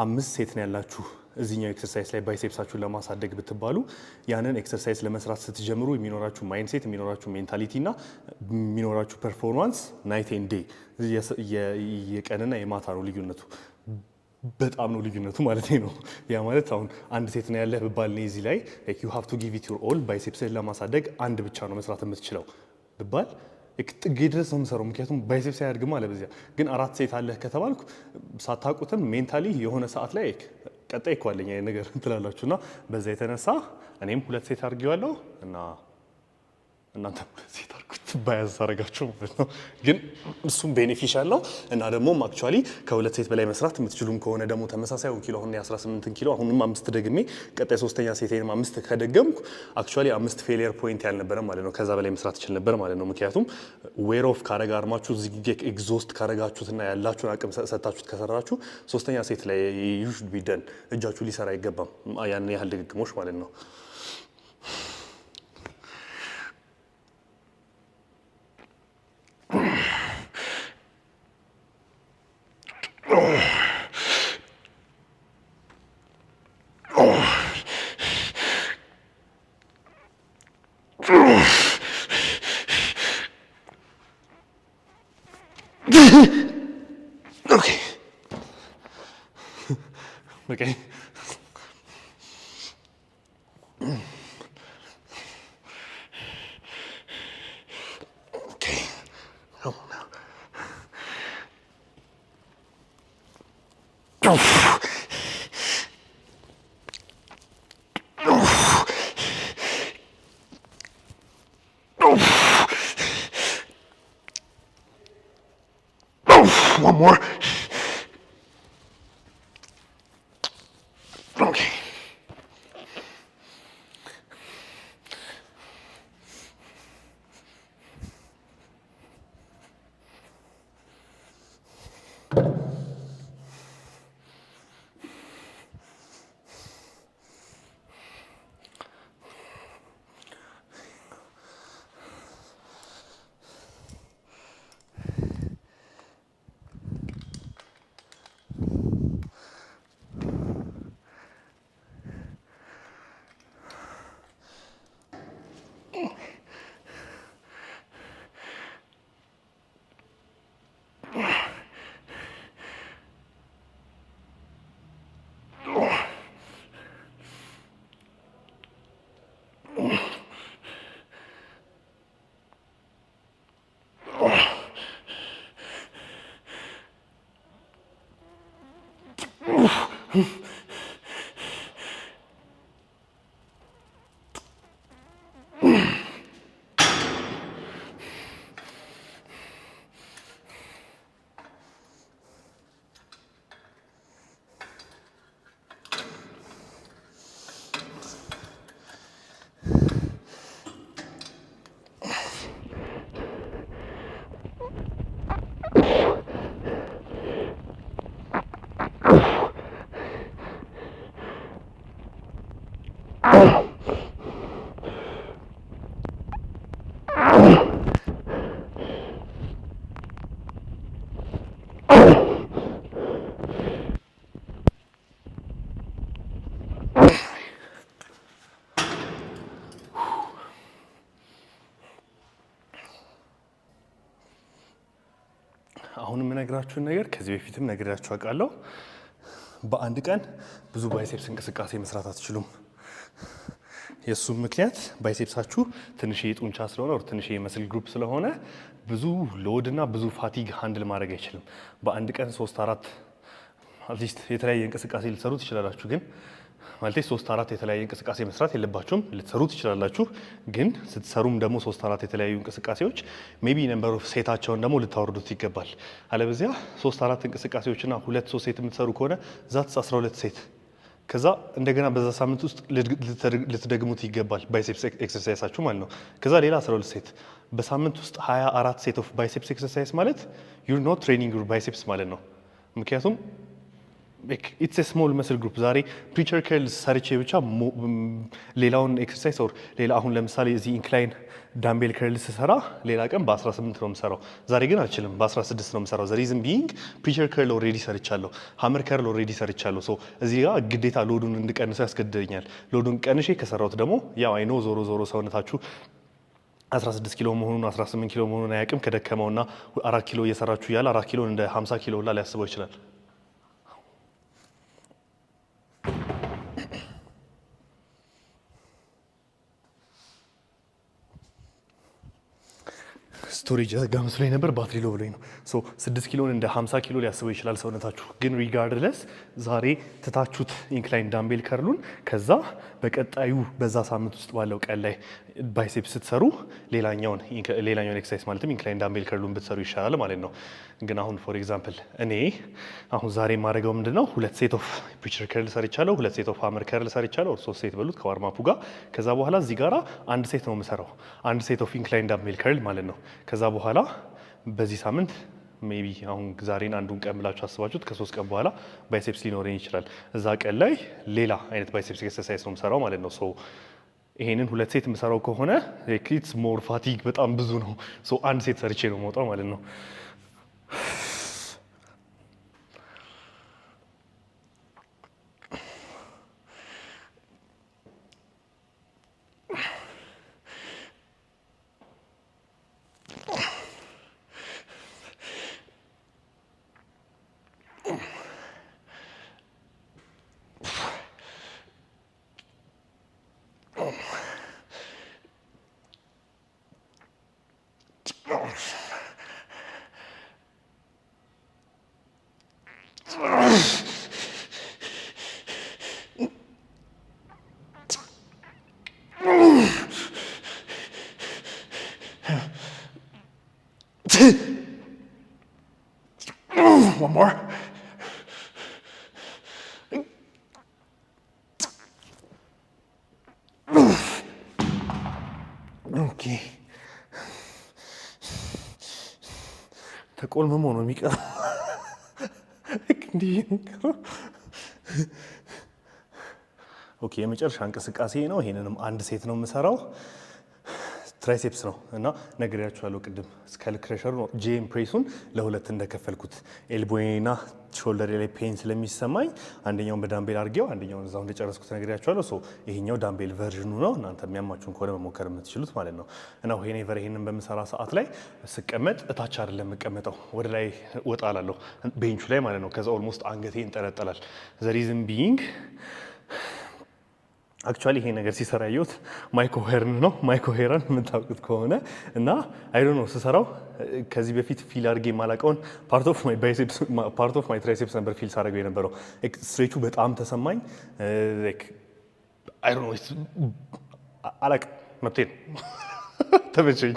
Speaker 1: 5 ሴት ነው ያላችሁ እዚህኛው ኤክሰርሳይዝ ላይ ባይሴፕሳችሁን ለማሳደግ ብትባሉ ያንን ኤክሰርሳይዝ ለመስራት ስትጀምሩ የሚኖራችሁ ማይንድሴት፣ የሚኖራችሁ ሜንታሊቲ እና የሚኖራችሁ ፐርፎርማንስ ናይት ኤንድ ዴይ የቀንና የማታ ነው ልዩነቱ። በጣም ነው ልዩነቱ ማለት ነው። ያ ማለት አሁን አንድ ሴት ነው ያለህ ብባል ነው እዚህ ላይ ዩ ሃቭ ቱ ጊቭ ኢት ዩር ኦል ባይሴፕስህን ለማሳደግ አንድ ብቻ ነው መስራት የምትችለው ብባል ጥጌ ድረስ ነው የምሰራው። ምክንያቱም ባይሴፕስ አያድግም አለ በዚያ። ግን 4 ሴት አለህ ከተባልኩ ሳታውቁትም ሜንታሊ የሆነ ሰዓት ላይ ቀጣይ እኮ አለኝ ነገር ትላላችሁ እና በዛ የተነሳ እኔም 2 ሴት አድርጌዋለሁ እና እናንተ 2 ሴት አድርጉት ባያዝ አደረጋችሁ ማለት ነው። ግን እሱም ቤኔፊሻል ነው እና ደግሞ አክቹአሊ ከ2 ሴት በላይ መስራት የምትችሉም ከሆነ ደግሞ ተመሳሳይ ኪሎ አሁን 18 ኪሎ አሁንም 5 ደግሜ ቀጣይ 3ኛ ሴቴንም 5 ከደገምኩ አክቹአሊ 5 ፌሊየር ፖይንት ያልነበረ ማለት ነው። ከዛ በላይ መስራት ይችላል ነበር ማለት ነው። ምክንያቱም ዌር ኦፍ ካረጋ አርማችሁ እዚህ ኤግዞስት ካረጋችሁትና ያላችሁን አቅም ሰጣችሁት ከሰራችሁ 3ኛ ሴት ላይ ዩ ሹድ ቢ ደን እጃችሁ ሊሰራ አይገባም ያን ያህል ድግግሞሽ ማለት ነው። Okay. Okay. One more. Okay. አሁን የምነግራችሁን ነገር ከዚህ በፊትም ነግራችሁ አውቃለሁ። በአንድ ቀን ብዙ ባይሴፕስ እንቅስቃሴ መስራት አትችሉም። የሱም ምክንያት ባይሴፕሳችሁ ትንሽዬ ጡንቻ ስለሆነ ወር ትንሽዬ መስል ግሩፕ ስለሆነ ብዙ ሎድና ብዙ ፋቲግ ሃንድል ማድረግ አይችልም። በአንድ ቀን 3-4 አትሊስት የተለያየ እንቅስቃሴ ልትሰሩ ትችላላችሁ። ግን ማለት 3-4 የተለያየ እንቅስቃሴ መስራት የለባችሁም። ልትሰሩ ትችላላችሁ። ግን ስትሰሩም ደግሞ 3-4 የተለያዩ እንቅስቃሴዎች ሜቢ ነምበር ኦፍ ሴታቸውን ደግሞ ልታወርዱት ይገባል። አለበዚያ 3-4 እንቅስቃሴዎችና 2-3 ሴት የምትሰሩ ከሆነ ዛትስ 12 ሴት ከዛ እንደገና በዛ ሳምንት ውስጥ ልትደግሙት ይገባል። ባይሴፕስ ኤክሰርሳይሳችሁ ማለት ነው። ከዛ ሌላ 12 ሴት በሳምንት ውስጥ 24 ሴት ኦፍ ባይሴፕስ ኤክሰርሳይዝ ማለት ዩር ኖት ትሬኒንግ ዩር ባይሴፕስ ማለት ነው። ምክንያቱም ኢትስ ኤ ስሞል መስል ግሩፕ። ዛሬ ፕሪቸር ከርልስ ሰርቼ ብቻ ሌላውን ኤክሰርሳይዝ ኦር ሌላ አሁን ለምሳሌ እዚህ ኢንክላይን ዳምቤል ከርልስ ስሰራ ሌላ ቀን በ18 ነው የምሰራው። ዛሬ ግን አልችልም፣ በ16 ነው የምሰራው። ዘ ሪዝን ቢይንግ ፕሪቸር ከርል ኦልሬዲ ሰርቻለሁ፣ ሃመር ከርል ኦልሬዲ ሰርቻለሁ። ሶ እዚህ ጋር ግዴታ ሎዱን እንድቀንሰው ያስገድደኛል። ሎዱን ቀንሼ ከሰራሁት ደግሞ ያው አይኖ ዞሮ ዞሮ ሰውነታችሁ 16 ኪሎ መሆኑን 18 ኪሎ መሆኑን አያውቅም። ከደከመውና 4 ኪሎ እየሰራችሁ እያለ 4 ኪሎ እንደ 50 ኪሎ ላ ሊያስበው ይችላል። ስቶሬጅ ዘጋ መስሎኝ ነበር፣ ባትሪ ሎ ብሎኝ ነው። 6 ኪሎን እንደ 50 ኪሎ ሊያስበው ይችላል ሰውነታችሁ። ግን ሪጋርድለስ ዛሬ ትታችሁት ኢንክላይን ዳምቤል ከርሉን ከዛ በቀጣዩ በዛ ሳምንት ውስጥ ባለው ቀን ላይ ባይሴፕስ ስትሰሩ ሌላኛውን ኤክሰርሳይዝ ማለትም ኢንክላይን ዳምቤል ከርሉን ብትሰሩ ይሻላል ማለት ነው። ግን አሁን ፎር ኤግዛምፕል እኔ አሁን ዛሬ የማደርገው ምንድነው 2 ሴት ኦፍ ፒቸር ከርል ሰርቻለሁ፣ 2 ሴት ኦፍ ሃመር ከርል ሰርቻለሁ፣ 3 ሴት በሉት ከዋርማፑ ጋር። ከዛ በኋላ እዚህ ጋራ 1 ሴት ነው የምሰራው፣ 1 ሴት ኦፍ ኢንክላይን ዳምቤል ከርል ማለት ነው። ከዛ በኋላ በዚህ ሳምንት ሜቢ አሁን ዛሬን አንዱን ቀን ብላችሁ አስባችሁት ከ3 ቀን በኋላ ባይሴፕስ ሊኖረኝ ይችላል። እዛ ቀን ላይ ሌላ አይነት ባይሴፕስ ኤክሰርሳይዝ ነው የምሰራው ማለት ነው። ሶ ይሄንን 2 ሴት የምሰራው ከሆነ ኢትስ ሞር ፋቲግ በጣም ብዙ ነው። ሶ 1 ሴት ሰርቼ ነው የምወጣው ማለት ነው። ኦኬ ተቆልመሞ ነው የሚቀረው። እንዲህ ኦኬ የመጨረሻ እንቅስቃሴ ነው። ይሄንንም አንድ ሴት ነው የምሰራው። ትራይሴፕስ ነው እና ነግሬያችኋለሁ ቅድም ስካል ክረሸሩ ነው። ጄም ፕሬሱን ለሁለት እንደከፈልኩት ኤልቦዬና ሾልደር ላይ ፔን ስለሚሰማኝ አንደኛውን በዳምቤል አድርጌው አንደኛውን እዛው እንደጨረስኩት ነግሬያችኋለሁ። ሶ ይሄኛው ዳምቤል ቨርዥኑ ነው። እናንተ የሚያማችሁን ከሆነ መሞከር የምትችሉት ማለት ነው። እና ይሄንን በምሰራ ሰዓት ላይ ስቀመጥ እታች አይደለም የምቀመጠው፣ ወደ ላይ ወጣ እላለሁ ቤንቹ ላይ ማለት ነው። ከዛ ኦልሞስት አንገቴ እንጠለጠላል። ዘ ሪዝን ቢይንግ አክቹዋሊ ይሄ ነገር ሲሰራ ያየሁት ማይኮ ሄርን ነው። ማይኮ ሄርን የምታውቁት ከሆነ እና አይ ዶንት ኖ ስሰራው ከዚህ በፊት ፊል አድርጌ የማላውቀውን ፓርት ኦፍ ማይ ትራይሴፕስ ነበር ፊል ሳደርገው የነበረው። ስትሬቹ በጣም ተሰማኝ። አይ ዶንት ኖ አላውቅም፣ መብቴ ነው። ተመቸኝ።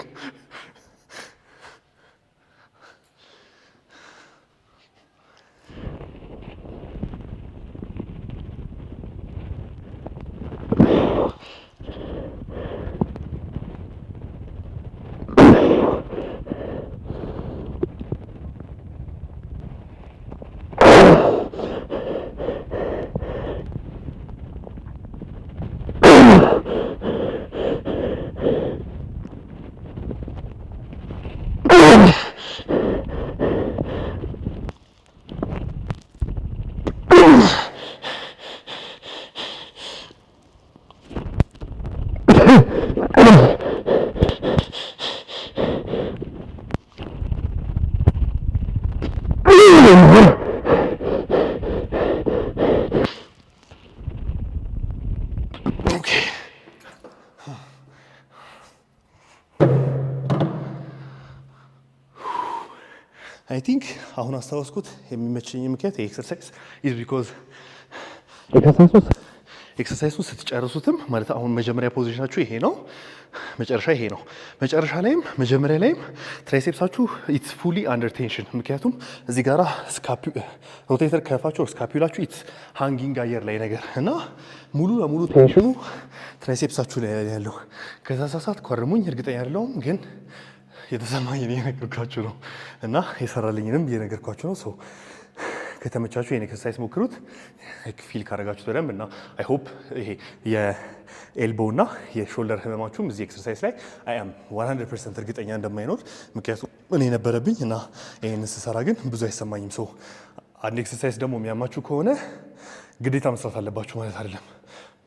Speaker 1: አይ ቲንክ አሁን አስታወስኩት። የሚመቸኝ ምክንያት የኤክሰርሳይዝ ኢዝ ቢኮዝ ኤክሰርሳይሱን ስትጨርሱትም ማለት አሁን መጀመሪያ ፖዚሽናችሁ ይሄ ነው፣ መጨረሻ ይሄ ነው። መጨረሻ ላይም መጀመሪያ ላይም ትራይሴፕሳችሁ ኢትስ ፉሊ አንደር ቴንሽን። ምክንያቱም እዚህ ጋራ ሮቴተር ከፋችሁ ስካፒላችሁ ኢትስ ሃንጊንግ አየር ላይ ነገር እና ሙሉ ለሙሉ ቴንሽኑ ትራይሴፕሳችሁ ላይ ያለው። ከዛ ሰዓት ኮርሙኝ እርግጠኛ አይደለሁም ግን የተሰማኝን እየነገርኳችሁ ነው እና የሰራልኝንም እየነገርኳችሁ ነው። ሰው ከተመቻችሁ ይሄን ኤክሰርሳይዝ ሞክሩት፣ ፊል ካደረጋችሁት በደንብ እና አይ ሆፕ ይሄ የኤልቦ እና የሾልደር ህመማችሁም እዚህ ኤክሰርሳይዝ ላይ አይ አም 100% እርግጠኛ እንደማይኖር ምክንያቱም እኔ ነበረብኝ እና ይሄን ስሰራ ግን ብዙ አይሰማኝም። ሰው አንድ ኤክሰርሳይዝ ደግሞ የሚያማችሁ ከሆነ ግዴታ መስራት አለባችሁ ማለት አይደለም።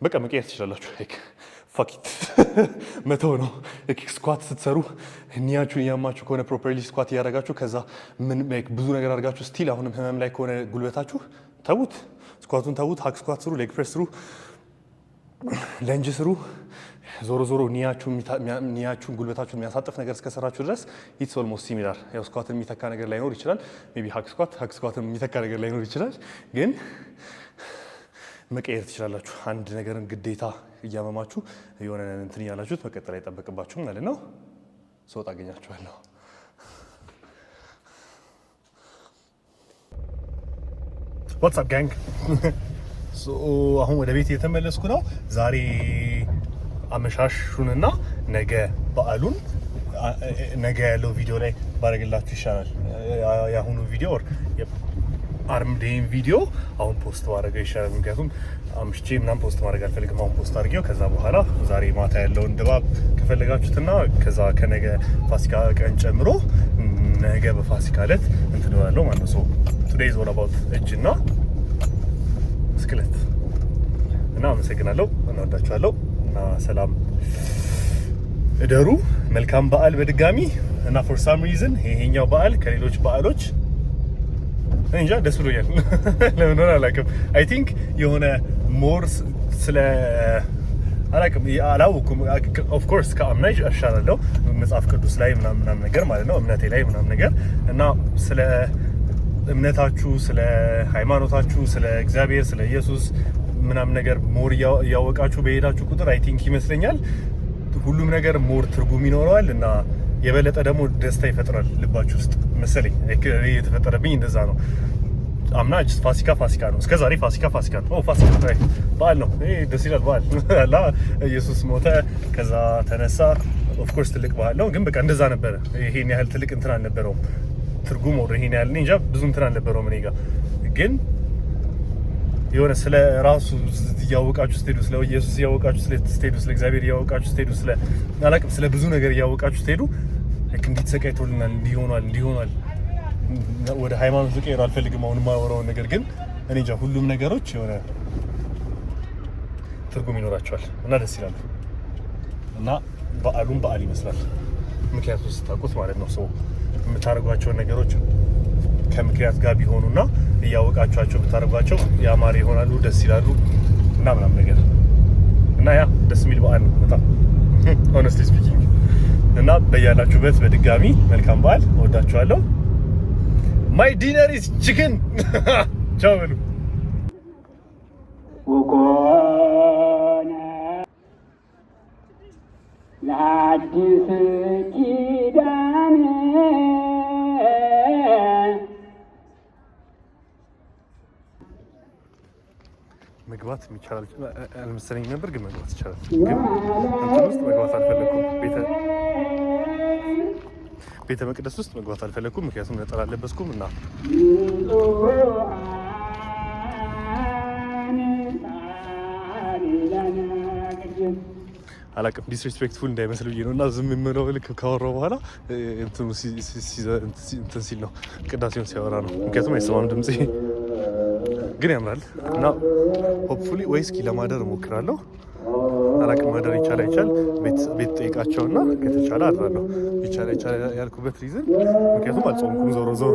Speaker 1: በቃ መቀየር ትችላላችሁ። ፋኪት መተው ነው። ስኳት ስትሰሩ ኒያችሁን እያማችሁ ከሆነ ፕሮፐርሊ ስኳት እያደረጋችሁ ከዛ ብዙ ነገር አድርጋችሁ ስቲል አሁንም ህመም ላይ ከሆነ ጉልበታችሁ ተዉት፣ ስኳቱን ተዉት። ሀክ ስኳት ስሩ፣ ሌግ ፕሬስ ስሩ፣ ለንጅ ስሩ። ዞሮ ዞሮ ኒያችሁን ጉልበታችሁን የሚያሳጥፍ ነገር እስከሰራችሁ ድረስ ኢትስ ኦልሞስት ሲሚላር። ያው ስኳትን የሚተካ ነገር ላይኖር ይችላል። ሜይ ቢ ሀክ ስኳትን የሚተካ ነገር ላይኖር ይችላል። ግን መቀየር ትችላላችሁ። አንድ ነገርን ግዴታ እያመማችሁ የሆነ እንትን እያላችሁት መቀጠል አይጠበቅባችሁም ማለት ነው። ስወጣ አገኛችኋለሁ። ዋትስአፕ ጋንግ። አሁን ወደ ቤት እየተመለስኩ ነው። ዛሬ አመሻሹንና ነገ በዓሉን ነገ ያለው ቪዲዮ ላይ ባደርግላችሁ ይሻላል። የአሁኑ ቪዲዮ አርምዴን ቪዲዮ አሁን ፖስት ማድረግ ይሻላል። ምክንያቱም አምሽቼ ምናምን ፖስት ማድረግ አልፈልግም። አሁን ፖስት አድርጌው ከዛ በኋላ ዛሬ ማታ ያለውን ድባብ ከፈለጋችሁትና ከዛ ከነገ ፋሲካ ቀን ጨምሮ ነገ በፋሲካ ዕለት እንትን እላለሁ ማለት ነው። ሶ ቱዴይ ኢዝ ኦል አባውት እጅና ስክለት እና አመሰግናለሁ። እናወዳችኋለሁ እና ሰላም እደሩ። መልካም በዓል በድጋሚ እና ፎር ሳም ሪዝን ይሄኛው በዓል ከሌሎች በዓሎች እንጃ ደስ ብሎኛል። ለምን ሆነ አላውቅም። አይ ቲንክ የሆነ ሞር ስለ አላውኩም። ኦፍ ኮርስ ከአምና እሻላለሁ መጽሐፍ ቅዱስ ላይ ምናምን ነገር ማለት ነው፣ እምነቴ ላይ ምናምን ነገር እና ስለ እምነታችሁ፣ ስለ ሃይማኖታችሁ፣ ስለ እግዚአብሔር፣ ስለ ኢየሱስ ምናምን ነገር ሞር እያወቃችሁ በሄዳችሁ ቁጥር አይ ቲንክ ይመስለኛል ሁሉም ነገር ሞር ትርጉም ይኖረዋል እና የበለጠ ደግሞ ደስታ ይፈጥራል ልባችሁ ውስጥ መሰለኝ። የተፈጠረብኝ እንደዛ ነው። አምና ፋሲካ ነው። እስከ ዛሬ ፋሲካ ነው። ፋሲካ በዓል ነው። ደስ ይላል በዓል። ኢየሱስ ሞተ፣ ከዛ ተነሳ፣ ኦፍ ኮርስ ትልቅ በዓል ነው፣ ግን በቃ እንደዛ ነበረ። ይሄን ያህል ትልቅ እንትን አልነበረውም ትርጉም ወር ይሄን ያህል እንጃ ብዙ እንትን አልነበረውም እኔ ጋር። ግን የሆነ ስለ ራሱ እያወቃችሁ ስትሄዱ፣ ስለ ኢየሱስ እያወቃችሁ ስትሄዱ፣ ስለ እግዚአብሔር እያወቃችሁ ስትሄዱ፣ ስለ አላውቅም ስለ ብዙ ነገር እያወቃችሁ ስትሄዱ እንዴት ተሰቃይቶልናል፣ እንዲሆናል ወደ ሃይማኖት ልቀይር አልፈልግም አሁን የማወራውን ነገር። ግን እኔ እንጃ ሁሉም ነገሮች የሆነ ትርጉም ይኖራቸዋል እና ደስ ይላል እና በዓሉም በዓል ይመስላል። ምክንያቱም ስታውቁት ማለት ነው። ሰው የምታደርጓቸውን ነገሮች ከምክንያት ጋር ቢሆኑና እያወቃችኋቸው ብታደርጓቸው ያማረ ይሆናሉ፣ ደስ ይላሉ እና ምናምን ነገር እና ያ ደስ የሚል በዓል ነው በጣም ሆነስትሊ ስፒኪንግ። እና በያላችሁበት በድጋሚ መልካም በዓል፣ እወዳችኋለሁ። ማይ ዲነር ኢዝ ቺክን ቻው በሉ።
Speaker 3: ለአዲስ ኪዳን
Speaker 1: መግባት የሚቻል አልመሰለኝም ነበር፣ ግን መግባት ይቻላል። ግን እንትን ውስጥ መግባት አልፈለኩም። ቤተ መቅደስ ውስጥ መግባት አልፈለኩም፣ ምክንያቱም ነጠላ አልለበስኩም እና አላውቅም ዲስሪስፔክትፉል እንዳይመስል ብዬ ነው እና ዝም የምለው ልክ ካወራሁ በኋላ እንትን ሲል ነው ቅዳሴውን ሲያወራ ነው፣ ምክንያቱም አይሰማም ድምፄ። ግን ያምራል እና ሆፕፉሊ ወይ እስኪ ለማደር እሞክራለሁ። አላውቅም ማደር ይቻል አይቻል ቤት ጠይቃቸውና ከተቻለ አድራለሁ። ይቻል ያልኩበት ሪዝን ምክንያቱም አልጾምኩም ዞሮ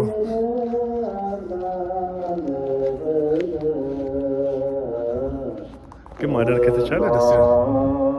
Speaker 1: ግን ማደር ከተቻለ ደስ ይላል።